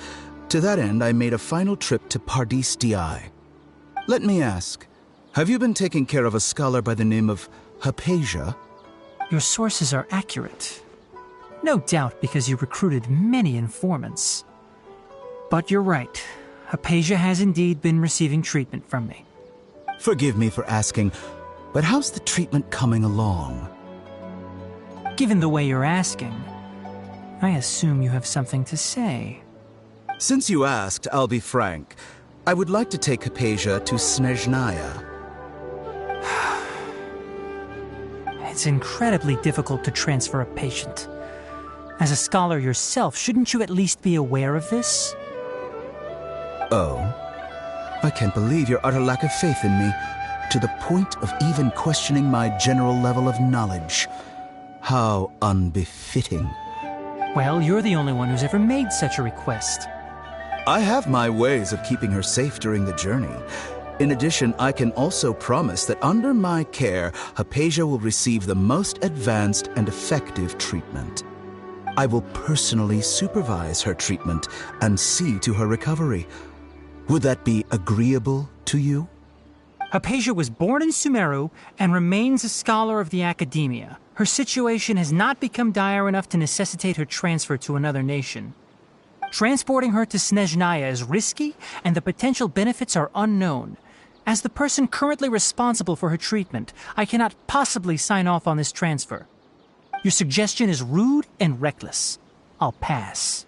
To that end, I made a final trip to Pardis Di. Let me ask, have you been taking care of a scholar by the name of Hypatia? Your sources are accurate. No doubt because you recruited many informants. But you're right. Hypatia has indeed been receiving treatment from me. Forgive me for asking, but how's the treatment coming along? Given the way you're asking, I assume you have something to say. Since you asked, I'll be frank. I would like to take Hypatia to Snezhnaya. It's incredibly difficult to transfer a patient. As a scholar yourself, shouldn't you at least be aware of this? Oh? I can't believe your utter lack of faith in me, to the point of even questioning my general level of knowledge. How unbefitting. Well, you're the only one who's ever made such a request. I have my ways of keeping her safe during the journey. In addition, I can also promise that under my care, Hypatia will receive the most advanced and effective treatment. I will personally supervise her treatment and see to her recovery. Would that be agreeable to you? Hypatia was born in Sumeru and remains a scholar of the Academia. Her situation has not become dire enough to necessitate her transfer to another nation. Transporting her to Snezhnaya is risky, and the potential benefits are unknown. As the person currently responsible for her treatment, I cannot possibly sign off on this transfer. Your suggestion is rude and reckless. I'll pass.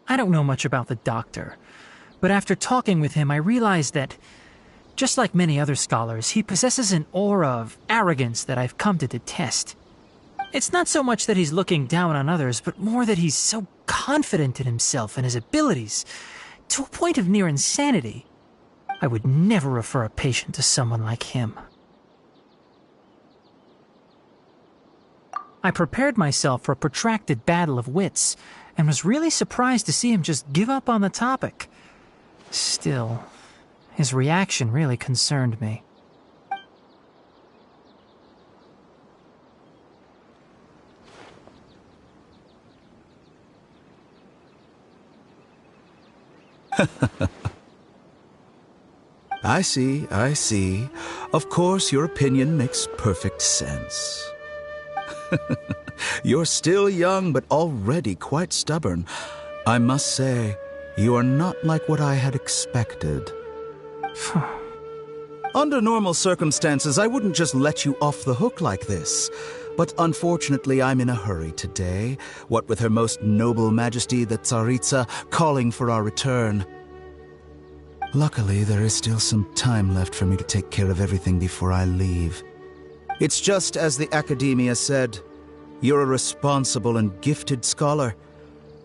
I don't know much about the doctor, but after talking with him, I realized that, just like many other scholars, he possesses an aura of arrogance that I've come to detest. It's not so much that he's looking down on others, but more that he's so confident in himself and his abilities, to a point of near insanity. I would never refer a patient to someone like him. I prepared myself for a protracted battle of wits, and was really surprised to see him just give up on the topic. Still, his reaction really concerned me. I see. Of course, your opinion makes perfect sense. You're still young, but already quite stubborn. I must say, you are not like what I had expected. Under normal circumstances, I wouldn't just let you off the hook like this. But unfortunately, I'm in a hurry today, what with Her Most Noble Majesty the Tsaritsa calling for our return. Luckily, there is still some time left for me to take care of everything before I leave. It's just as the Academia said, you're a responsible and gifted scholar.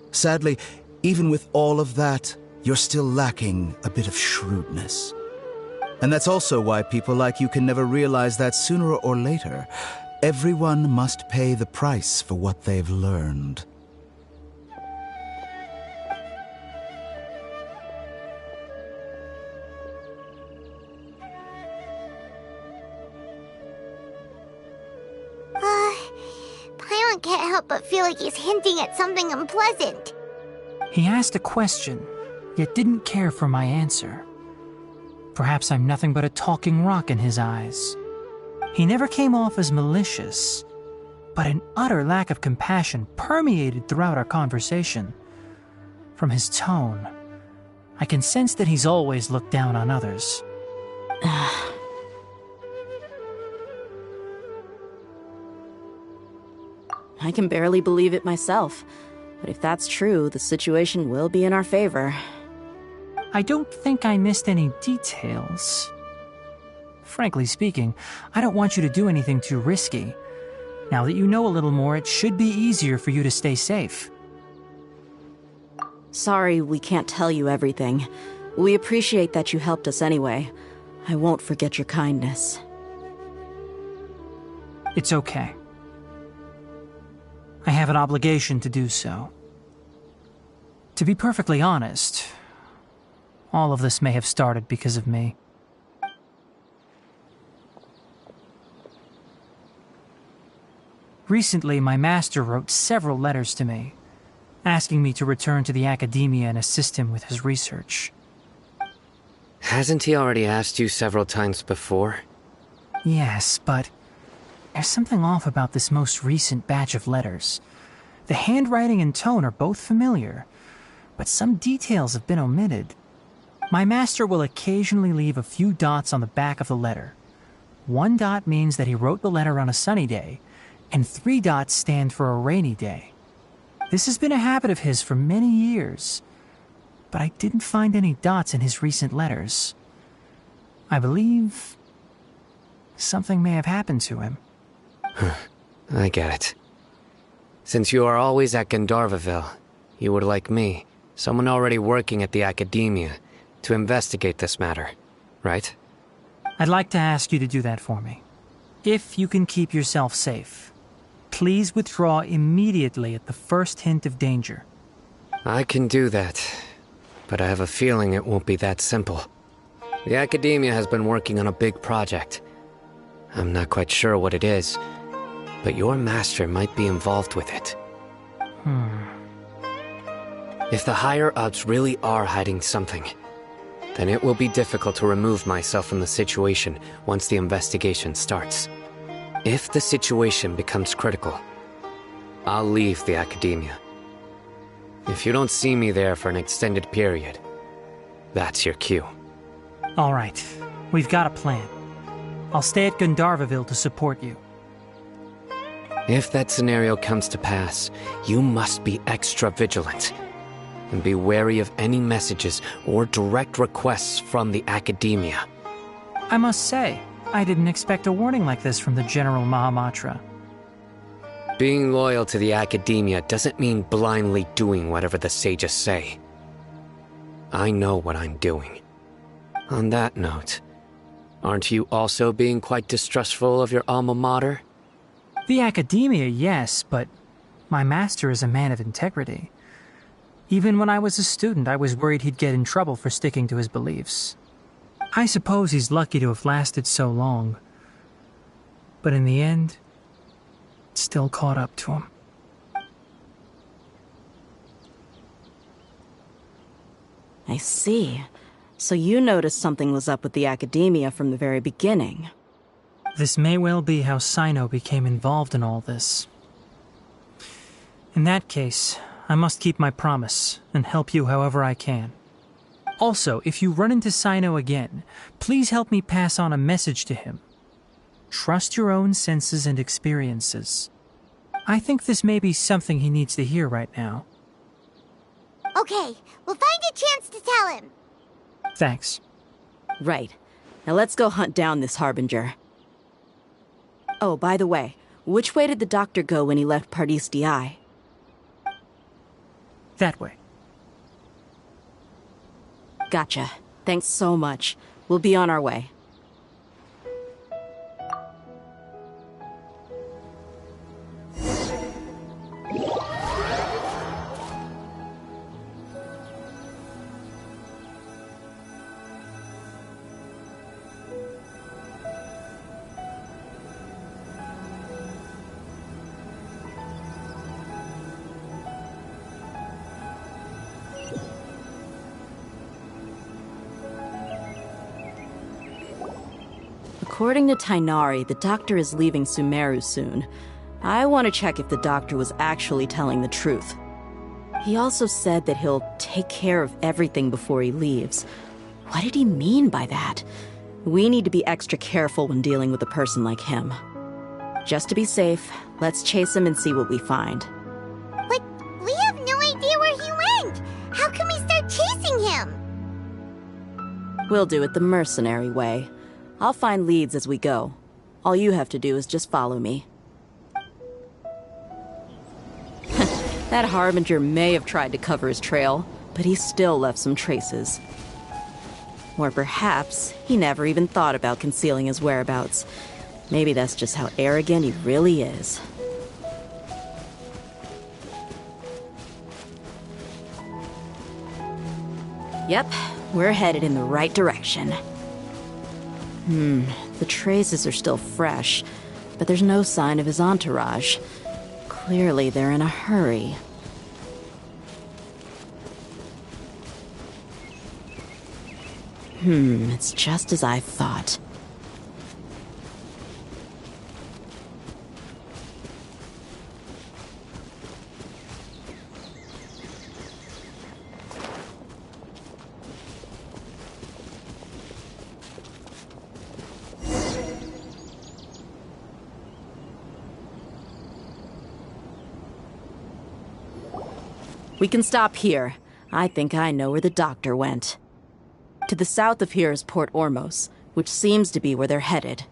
Sadly, even with all of that, you're still lacking a bit of shrewdness. And that's also why people like you can never realize that sooner or later, everyone must pay the price for what they've learned. Paimon can't help but feel like he's hinting at something unpleasant. He asked a question, yet didn't care for my answer. Perhaps I'm nothing but a talking rock in his eyes. He never came off as malicious, but an utter lack of compassion permeated throughout our conversation. From his tone, I can sense that he's always looked down on others. I can barely believe it myself, but if that's true, the situation will be in our favor. I don't think I missed any details. Frankly speaking, I don't want you to do anything too risky. Now that you know a little more, it should be easier for you to stay safe. Sorry we can't tell you everything. We appreciate that you helped us anyway. I won't forget your kindness. It's okay. I have an obligation to do so. To be perfectly honest, all of this may have started because of me. Recently, my master wrote several letters to me, asking me to return to the Academia and assist him with his research. Hasn't he already asked you several times before? Yes, but there's something off about this most recent batch of letters. The handwriting and tone are both familiar, but some details have been omitted. My master will occasionally leave a few dots on the back of the letter. 1 dot means that he wrote the letter on a sunny day, and 3 dots stand for a rainy day. This has been a habit of his for many years, but I didn't find any dots in his recent letters. I believe something may have happened to him. I get it. Since you are always at Gandharvaville, you would like me, someone already working at the Academia, to investigate this matter, right? I'd like to ask you to do that for me. If you can keep yourself safe, please withdraw immediately at the first hint of danger. I can do that, but I have a feeling it won't be that simple. The Academia has been working on a big project. I'm not quite sure what it is, but your master might be involved with it. If the higher-ups really are hiding something, then it will be difficult to remove myself from the situation once the investigation starts. If the situation becomes critical, I'll leave the Academia. If you don't see me there for an extended period, that's your cue. All right, we've got a plan. I'll stay at Gandharvaville to support you. If that scenario comes to pass, you must be extra vigilant. And be wary of any messages or direct requests from the Academia. I must say, I didn't expect a warning like this from the General Mahamatra. Being loyal to the Academia doesn't mean blindly doing whatever the sages say. I know what I'm doing. On that note, aren't you also being quite distrustful of your alma mater? The Academia, yes, but my master is a man of integrity. Even when I was a student, I was worried he'd get in trouble for sticking to his beliefs. I suppose he's lucky to have lasted so long. But in the end, it still caught up to him. I see. So you noticed something was up with the Academia from the very beginning. This may well be how Sino became involved in all this. In that case, I must keep my promise and help you however I can. Also, if you run into Sino again, please help me pass on a message to him. Trust your own senses and experiences. I think this may be something he needs to hear right now. Okay, we'll find a chance to tell him. Thanks. Right. Now let's go hunt down this Harbinger. Oh, by the way, which way did the doctor go when he left Pardis Di? That way. Gotcha. Thanks so much. We'll be on our way. According to Tighnari, the doctor is leaving Sumeru soon. I want to check if the doctor was actually telling the truth. He also said that he'll take care of everything before he leaves. What did he mean by that? We need to be extra careful when dealing with a person like him. Just to be safe, let's chase him and see what we find. But we have no idea where he went! How can we start chasing him? We'll do it the mercenary way. I'll find leads as we go. All you have to do is just follow me. That Harbinger may have tried to cover his trail, but he still left some traces. Or perhaps he never even thought about concealing his whereabouts. Maybe that's just how arrogant he really is. Yep, we're headed in the right direction. The traces are still fresh, but there's no sign of his entourage. Clearly, they're in a hurry. It's just as I thought. We can stop here. I think I know where the doctor went. To the south of here is Port Ormos, which seems to be where they're headed.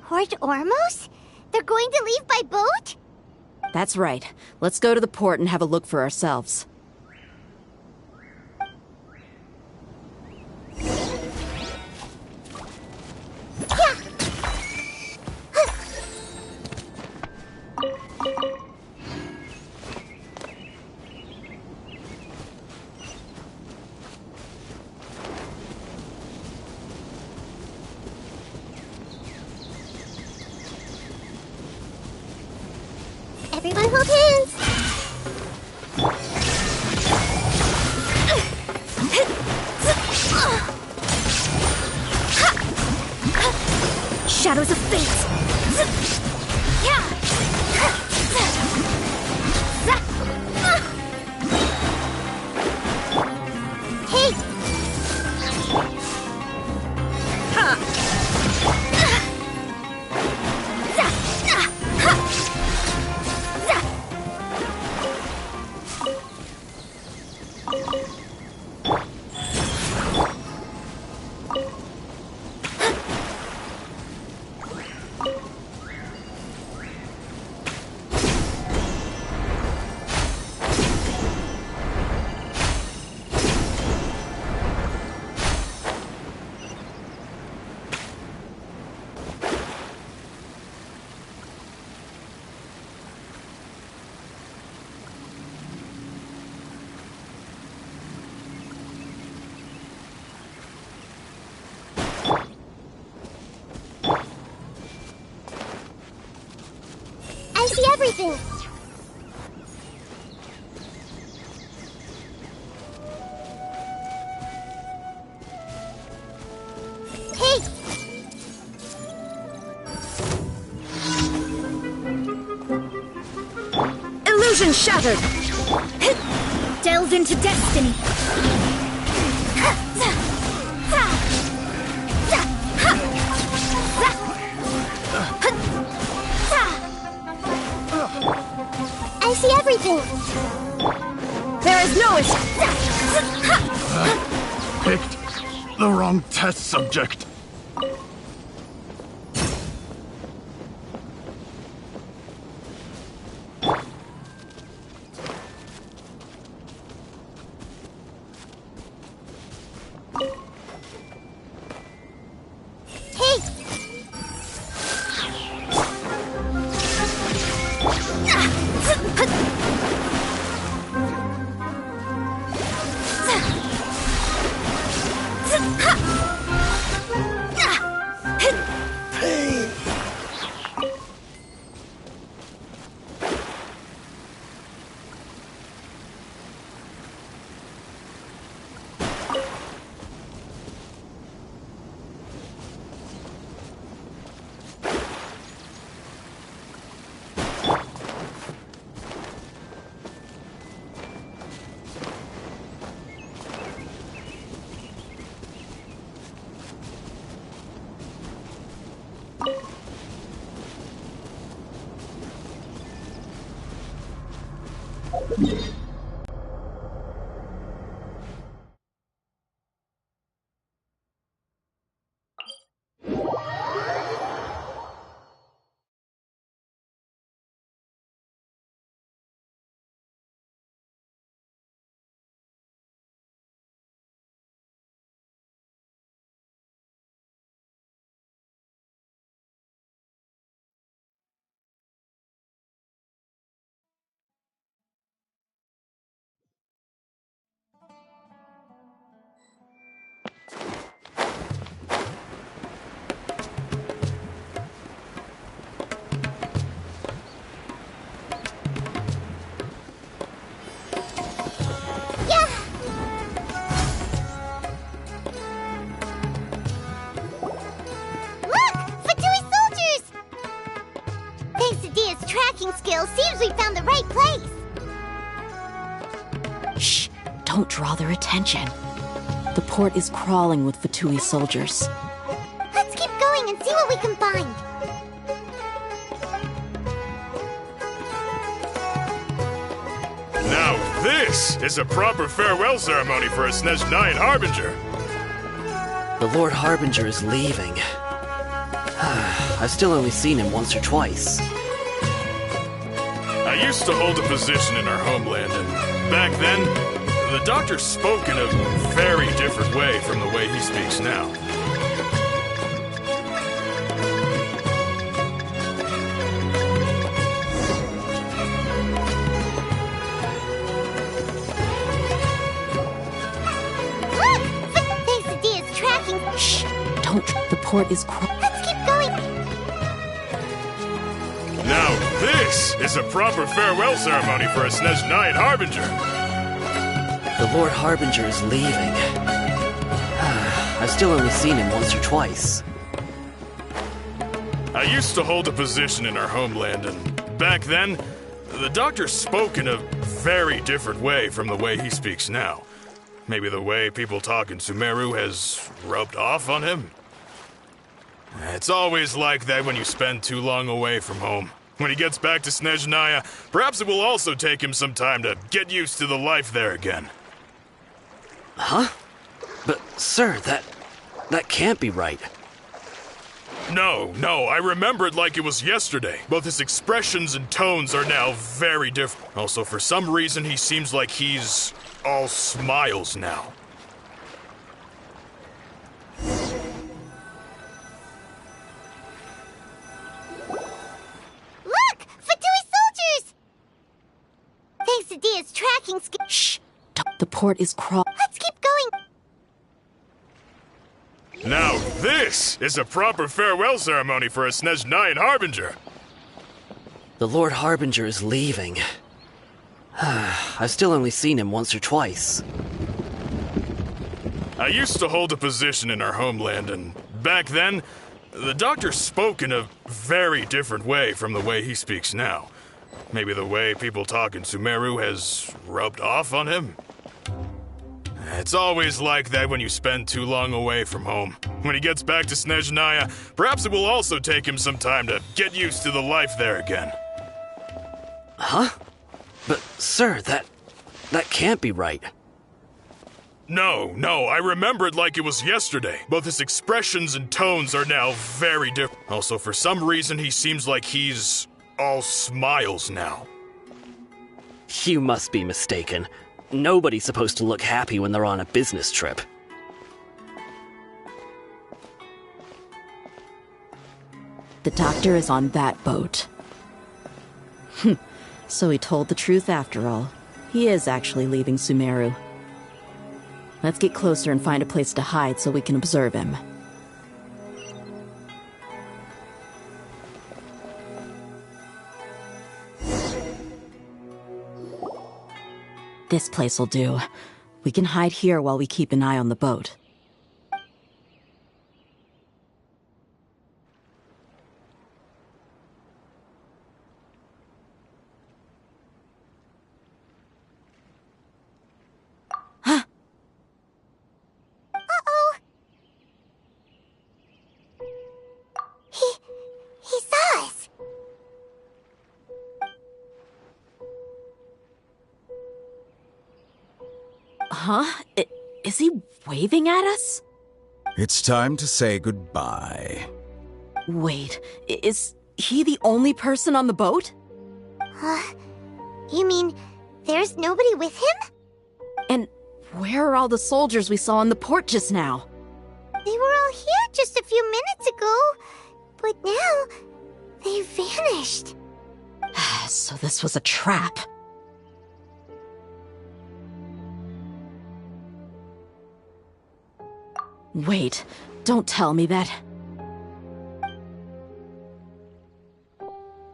Port Ormos? They're going to leave by boat? That's right. Let's go to the port and have a look for ourselves. Everyone hold hands! Shadows of fate! Hey! everything! Hey! Illusion shattered! Delve into destiny. I see everything! There is no escape! Picked the wrong test subject. Skill seems we found the right place. Shh! Don't draw their attention. The port is crawling with Fatui soldiers. Let's keep going and see what we can find. Now this is a proper farewell ceremony for a Snezhnayan Harbinger. The Lord Harbinger is leaving. I've still only seen him once or twice. I used to hold a position in our homeland, and back then, the doctor spoke in a very different way from the way he speaks now. Look! Quesadilla is tracking. Shh! Don't. The port is Let's keep going. Now this is a proper farewell ceremony for a Snezhnayan Harbinger. The Lord Harbinger is leaving. I've still only seen him once or twice. I used to hold a position in our homeland, and back then, the doctor spoke in a very different way from the way he speaks now. Maybe the way people talk in Sumeru has rubbed off on him? It's always like that when you spend too long away from home. When he gets back to Snezhnaya, perhaps it will also take him some time to get used to the life there again. Huh? But, sir, that can't be right. No, I remember it like it was yesterday. Both his expressions and tones are now very different. Also, for some reason, he seems like he's all smiles now. Look! Fatui soldiers! Quesadilla's tracking skill. Shh! The port is crawling. Let's keep going. Now this is a proper farewell ceremony for a Snezhnayan Harbinger. The Lord Harbinger is leaving. I've still only seen him once or twice. I used to hold a position in our homeland, and back then, the Doctor spoke in a very different way from the way he speaks now. Maybe the way people talk in Sumeru has rubbed off on him? It's always like that when you spend too long away from home. When he gets back to Snezhnaya, perhaps it will also take him some time to get used to the life there again. Huh? But, sir, that can't be right. No, I remember it like it was yesterday. Both his expressions and tones are now very different. Also, for some reason, he seems like he's all smiles now. You must be mistaken. Nobody's supposed to look happy when they're on a business trip. The Doctor is on that boat. So he told the truth after all. He is actually leaving Sumeru. Let's get closer and find a place to hide so we can observe him. This place will do. We can hide here while we keep an eye on the boat. He saw us. Huh? Is he waving at us? It's time to say goodbye. Wait, is he the only person on the boat? You mean there's nobody with him? And where are all the soldiers we saw in the port just now? They were all here just a few minutes ago, but now they vanished. So this was a trap. Wait, don't tell me that.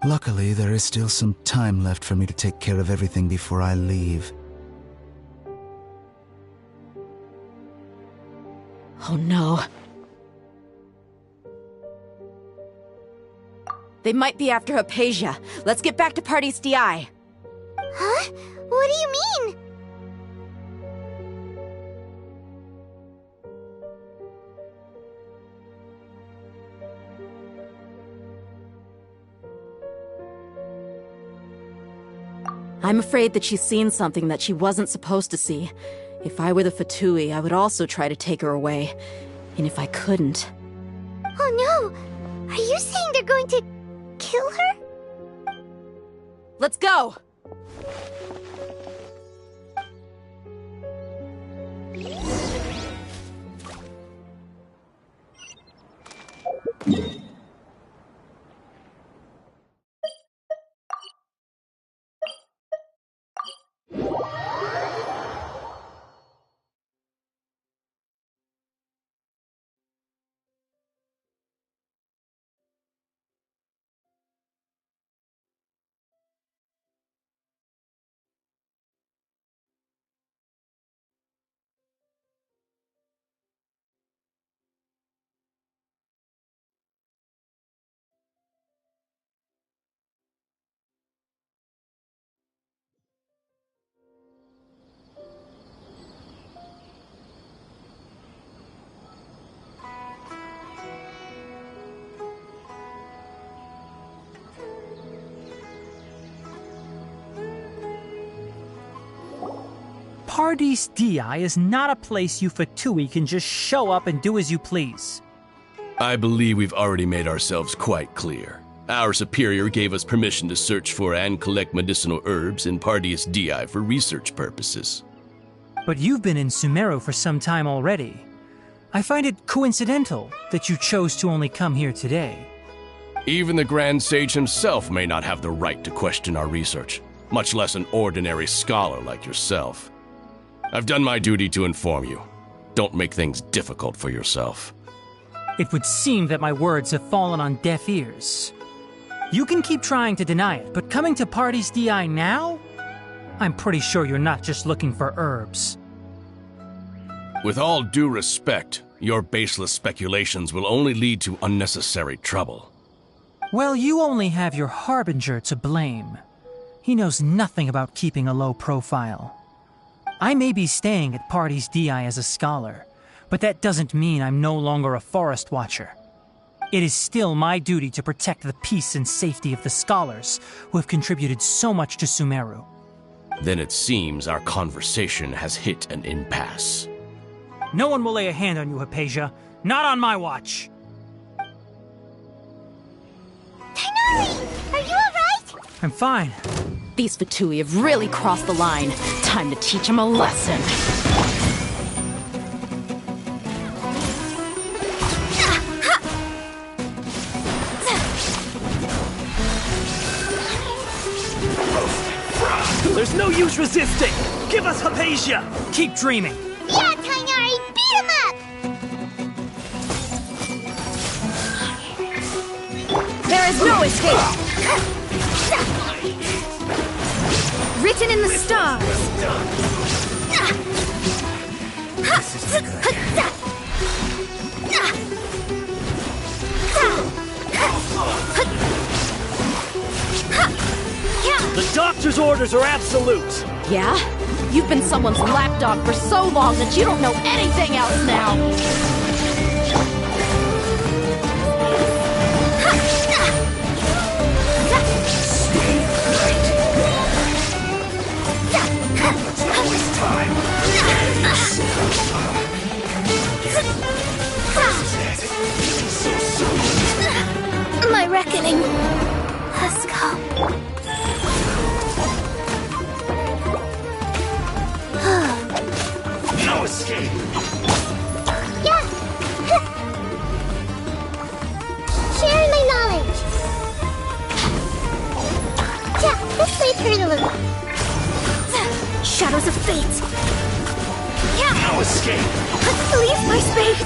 Luckily, there is still some time left for me to take care of everything before I leave. Oh no. They might be after Hypatia. Let's get back to Parties DI. Huh? What do you mean? I'm afraid that she's seen something that she wasn't supposed to see. If I were the Fatui, I would also try to take her away. And if I couldn't... Oh no! Are you saying they're going to kill her? Let's go! Parties DI is not a place you Fatui can just show up and do as you please. I believe we've already made ourselves quite clear. Our superior gave us permission to search for and collect medicinal herbs in Parties DI for research purposes. But you've been in Sumeru for some time already. I find it coincidental that you chose to only come here today. Even the Grand Sage himself may not have the right to question our research, much less an ordinary scholar like yourself. I've done my duty to inform you. Don't make things difficult for yourself. It would seem that my words have fallen on deaf ears. You can keep trying to deny it, but coming to Parties DI now? I'm pretty sure you're not just looking for herbs. With all due respect, your baseless speculations will only lead to unnecessary trouble. Well, you only have your Harbinger to blame. He knows nothing about keeping a low profile. I may be staying at Parties DI as a scholar, but that doesn't mean I'm no longer a Forest Watcher. It is still my duty to protect the peace and safety of the scholars who have contributed so much to Sumeru. Then it seems our conversation has hit an impasse. No one will lay a hand on you, Hypatia. Not on my watch. Tighnari! Are you alright? I'm fine. These Fatui have really crossed the line. Time to teach them a lesson. There's no use resisting! Give us Hypatia! Keep dreaming! Yeah, Tighnari! Beat him up! There is no escape! Written in the stars! The doctor's orders are absolute! Yeah? You've been someone's lapdog for so long that you don't know anything else now! My reckoning has come. No escape! Yeah! Sharing my knowledge! Yeah, this way turn a little. Shadows of fate! Yeah! No escape! Leave my space!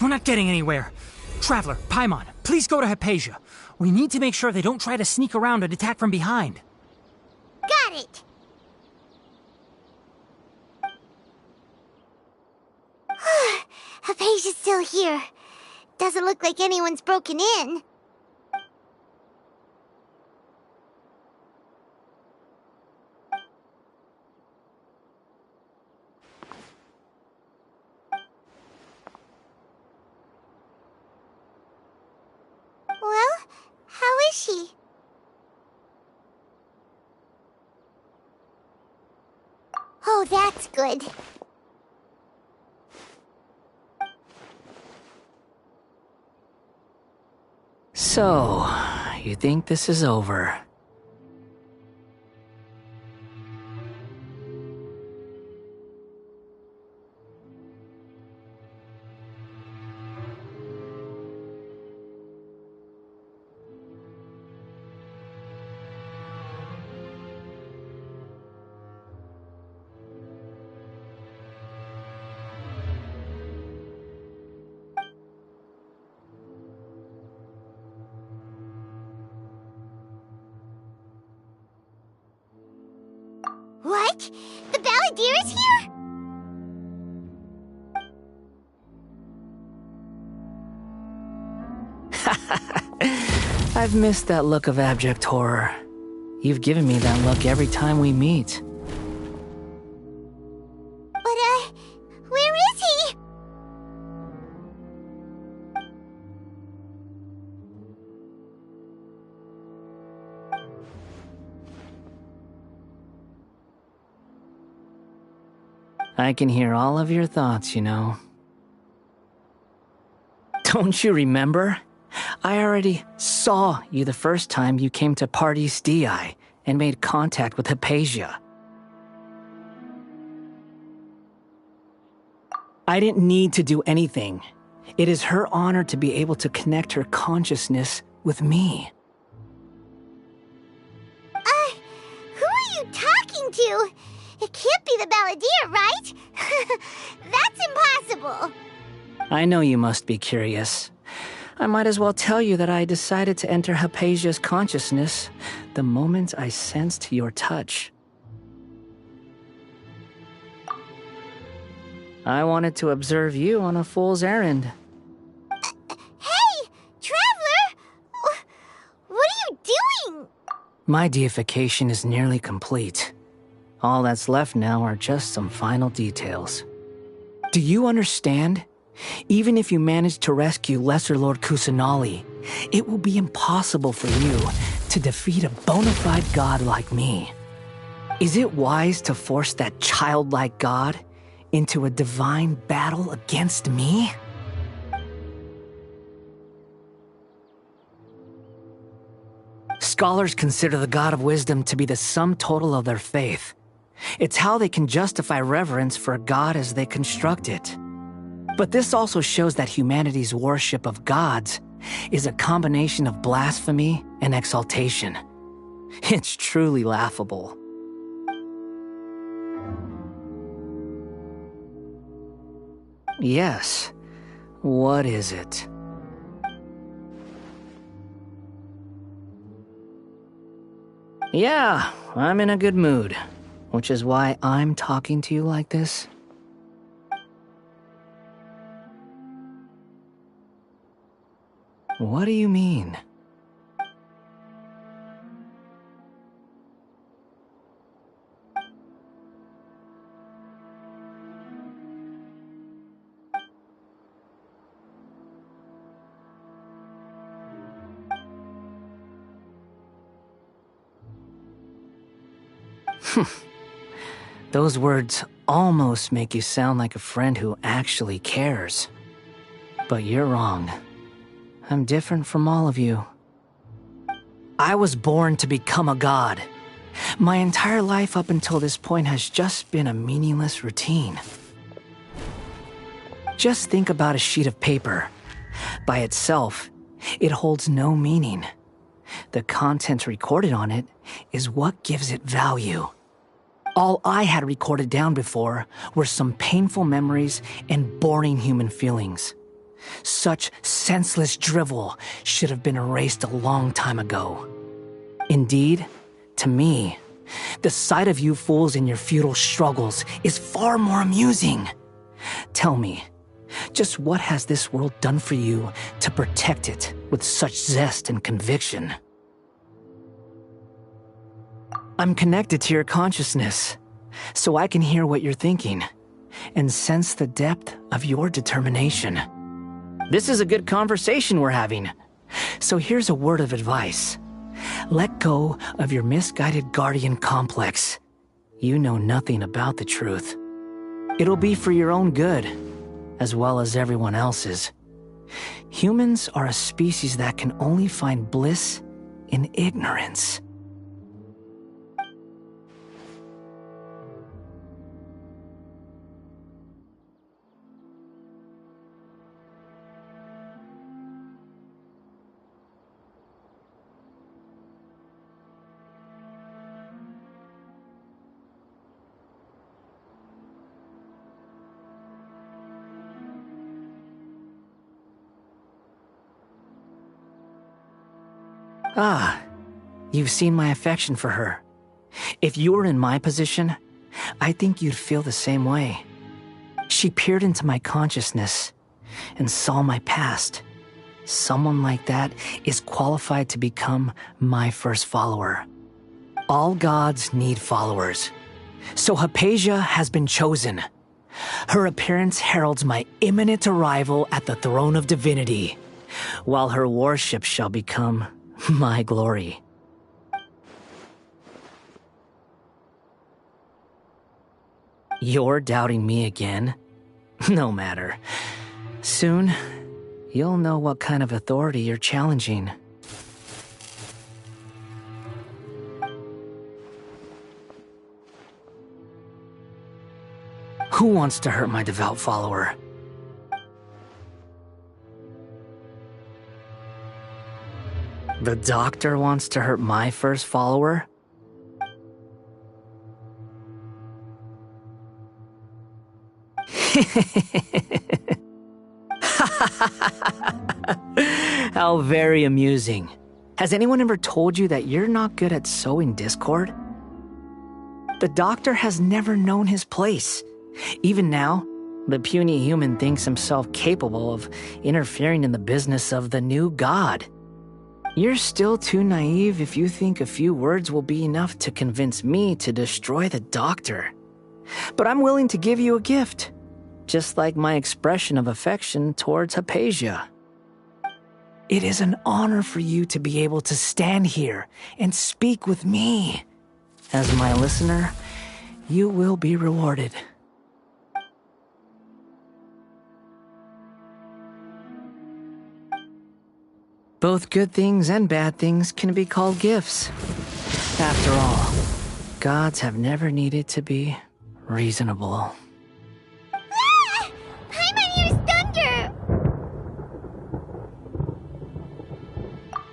We're not getting anywhere. Traveler, Paimon, please go to Hypatia. We need to make sure they don't try to sneak around and attack from behind. Got it! Hypatia's still here. Doesn't look like anyone's broken in. Well, how is she? Oh, that's good. So, you think this is over? What? The Balladeer is here? I've missed that look of abject horror. You've given me that look every time we meet. But, where is he? I can hear all of your thoughts, you know. Don't you remember? I already saw you the first time you came to Parties DI and made contact with Hypatia. I didn't need to do anything. It is her honor to be able to connect her consciousness with me. Who are you talking to? It can't be the Balladeer, right? That's impossible. I know you must be curious. I might as well tell you that I decided to enter Hypatia's consciousness the moment I sensed your touch. I wanted to observe you on a fool's errand. Hey, Traveler! What are you doing? My deification is nearly complete. All that's left now are just some final details. Do you understand? Even if you manage to rescue Lesser Lord Kusanali, it will be impossible for you to defeat a bona fide god like me. Is it wise to force that childlike god into a divine battle against me? Scholars consider the God of Wisdom to be the sum total of their faith. It's how they can justify reverence for a god as they construct it. But this also shows that humanity's worship of gods is a combination of blasphemy and exaltation. It's truly laughable. Yes. What is it? Yeah, I'm in a good mood, which is why I'm talking to you like this. What do you mean? Those words almost make you sound like a friend who actually cares. But you're wrong. I'm different from all of you. I was born to become a god. My entire life up until this point has just been a meaningless routine. Just think about a sheet of paper. By itself, it holds no meaning. The content recorded on it is what gives it value. All I had recorded down before were some painful memories and boring human feelings. Such senseless drivel should have been erased a long time ago. Indeed, to me, the sight of you fools in your futile struggles is far more amusing. Tell me, just what has this world done for you to protect it with such zest and conviction? I'm connected to your consciousness, so I can hear what you're thinking and sense the depth of your determination. This is a good conversation we're having. So here's a word of advice. Let go of your misguided guardian complex. You know nothing about the truth. It'll be for your own good, as well as everyone else's. Humans are a species that can only find bliss in ignorance. Ah, you've seen my affection for her. If you were in my position, I think you'd feel the same way. She peered into my consciousness and saw my past. Someone like that is qualified to become my first follower. All gods need followers. So Hypatia has been chosen. Her appearance heralds my imminent arrival at the throne of divinity, while her worship shall become my glory. You're doubting me again? No matter. Soon, you'll know what kind of authority you're challenging. Who wants to hurt my devout follower? The doctor wants to hurt my first follower? How very amusing. Has anyone ever told you that you're not good at sowing discord? The Doctor has never known his place. Even now, the puny human thinks himself capable of interfering in the business of the new god. You're still too naive if you think a few words will be enough to convince me to destroy the Doctor. But I'm willing to give you a gift, just like my expression of affection towards Hypatia. It is an honor for you to be able to stand here and speak with me. As my listener, you will be rewarded. Both good things and bad things can be called gifts. After all, gods have never needed to be reasonable. Ah! Paimon hears thunder!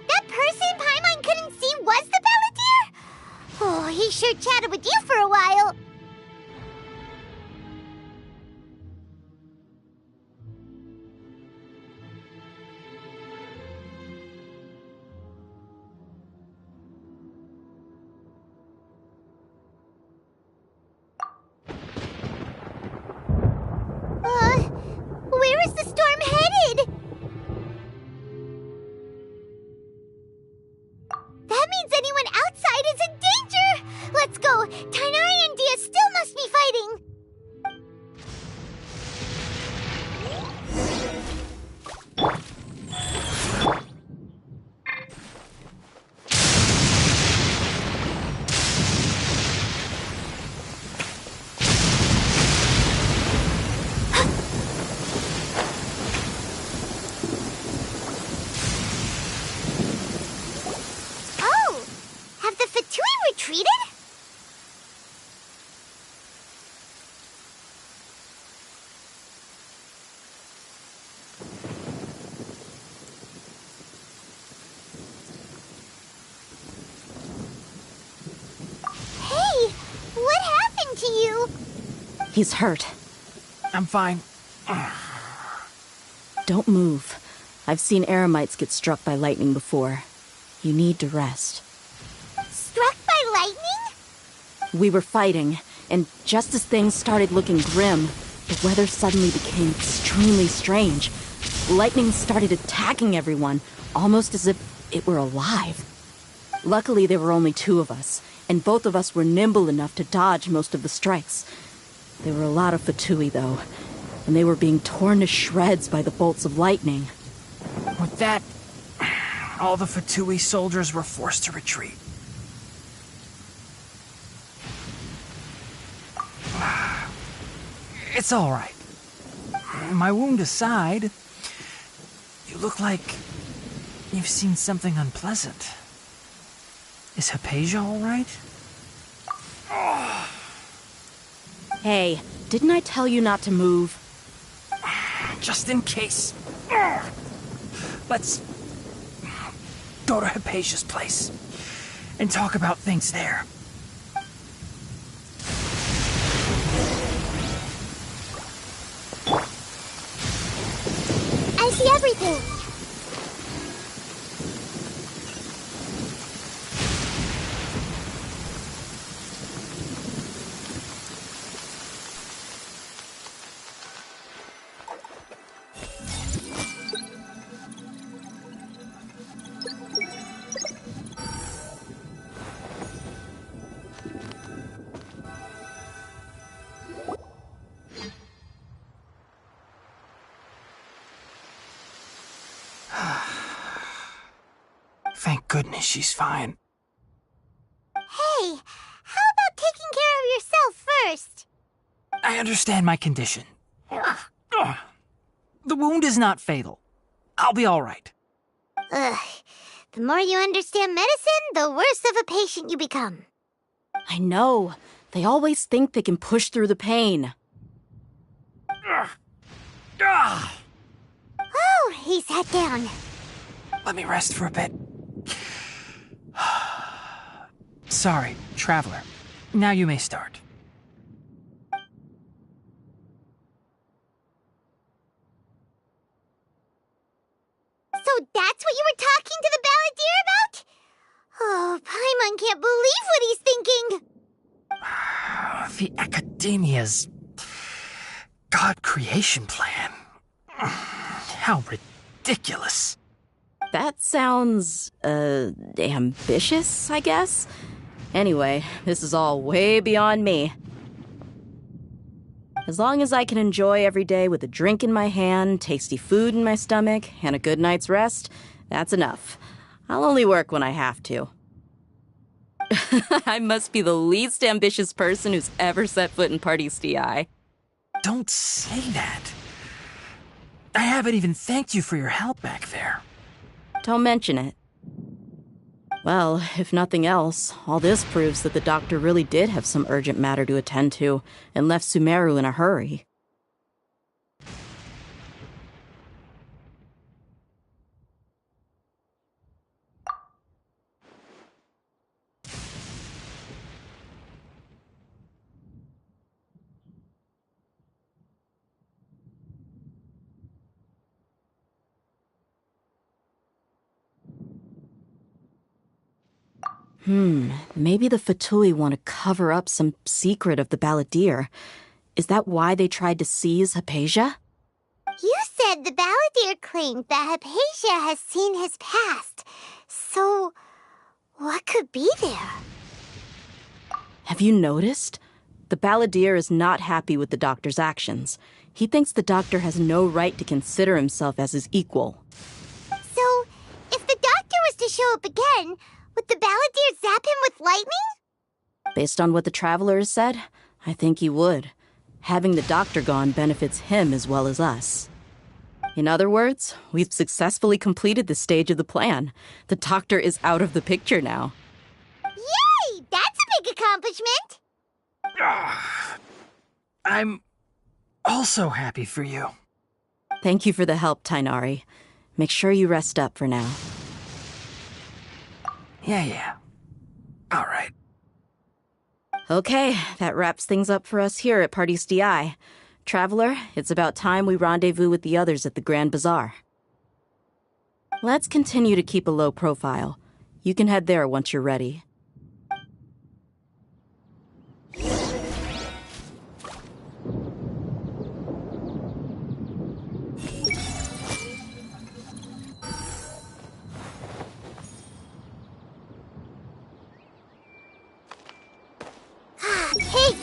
That person Paimon couldn't see was the Palantir? Oh, he sure chatted with you for a while. Where is the storm headed? That means anyone outside is in danger! Let's go! Tighnari and Dia still must be fighting! Retreated? Hey, what happened to you? He's hurt. I'm fine. Don't move. I've seen Eremites get struck by lightning before. You need to rest. Struck by lightning? We were fighting, and just as things started looking grim, the weather suddenly became extremely strange. Lightning started attacking everyone, almost as if it were alive. Luckily, there were only two of us, and both of us were nimble enough to dodge most of the strikes. There were a lot of Fatui, though, and they were being torn to shreds by the bolts of lightning. With that, all the Fatui soldiers were forced to retreat. It's all right. My wound aside, you look like you've seen something unpleasant. Is Hypatia all right? Hey, didn't I tell you not to move? Just in case. Let's go to Hypatia's place and talk about things there. I see everything. Thank goodness she's fine. Hey, how about taking care of yourself first? I understand my condition. The wound is not fatal. I'll be all right. Ugh. The more you understand medicine, the worse of a patient you become. I know. They always think they can push through the pain. Oh, he sat down. Let me rest for a bit. Sorry, traveler. Now you may start. that's what you were talking to the Balladeer about? Oh, Paimon can't believe what he's thinking. The Academia's God creation plan. How ridiculous. That sounds, ambitious, I guess? Anyway, this is all way beyond me. As long as I can enjoy every day with a drink in my hand, tasty food in my stomach, and a good night's rest, that's enough. I'll only work when I have to. I must be the least ambitious person who's ever set foot in Parties DI. Don't say that. I haven't even thanked you for your help back there. Don't mention it. Well, if nothing else, all this proves that the doctor really did have some urgent matter to attend to and left Sumeru in a hurry. Maybe the Fatui want to cover up some secret of the Balladeer. Is that why they tried to seize Hypatia? You said the Balladeer claimed that Hypatia has seen his past. So, what could be there? Have you noticed? The Balladeer is not happy with the doctor's actions. He thinks the doctor has no right to consider himself as his equal. So, if the doctor was to show up again, would the Balladeer zap him with lightning? Based on what the Traveler has said, I think he would. Having the doctor gone benefits him as well as us. In other words, we've successfully completed this stage of the plan. The doctor is out of the picture now. Yay! That's a big accomplishment! I'm also happy for you. Thank you for the help, Tighnari. Make sure you rest up for now. Yeah. All right. Okay, that wraps things up for us here at Parties DI. Traveler, it's about time we rendezvous with the others at the Grand Bazaar. Let's continue to keep a low profile. You can head there once you're ready. Hey,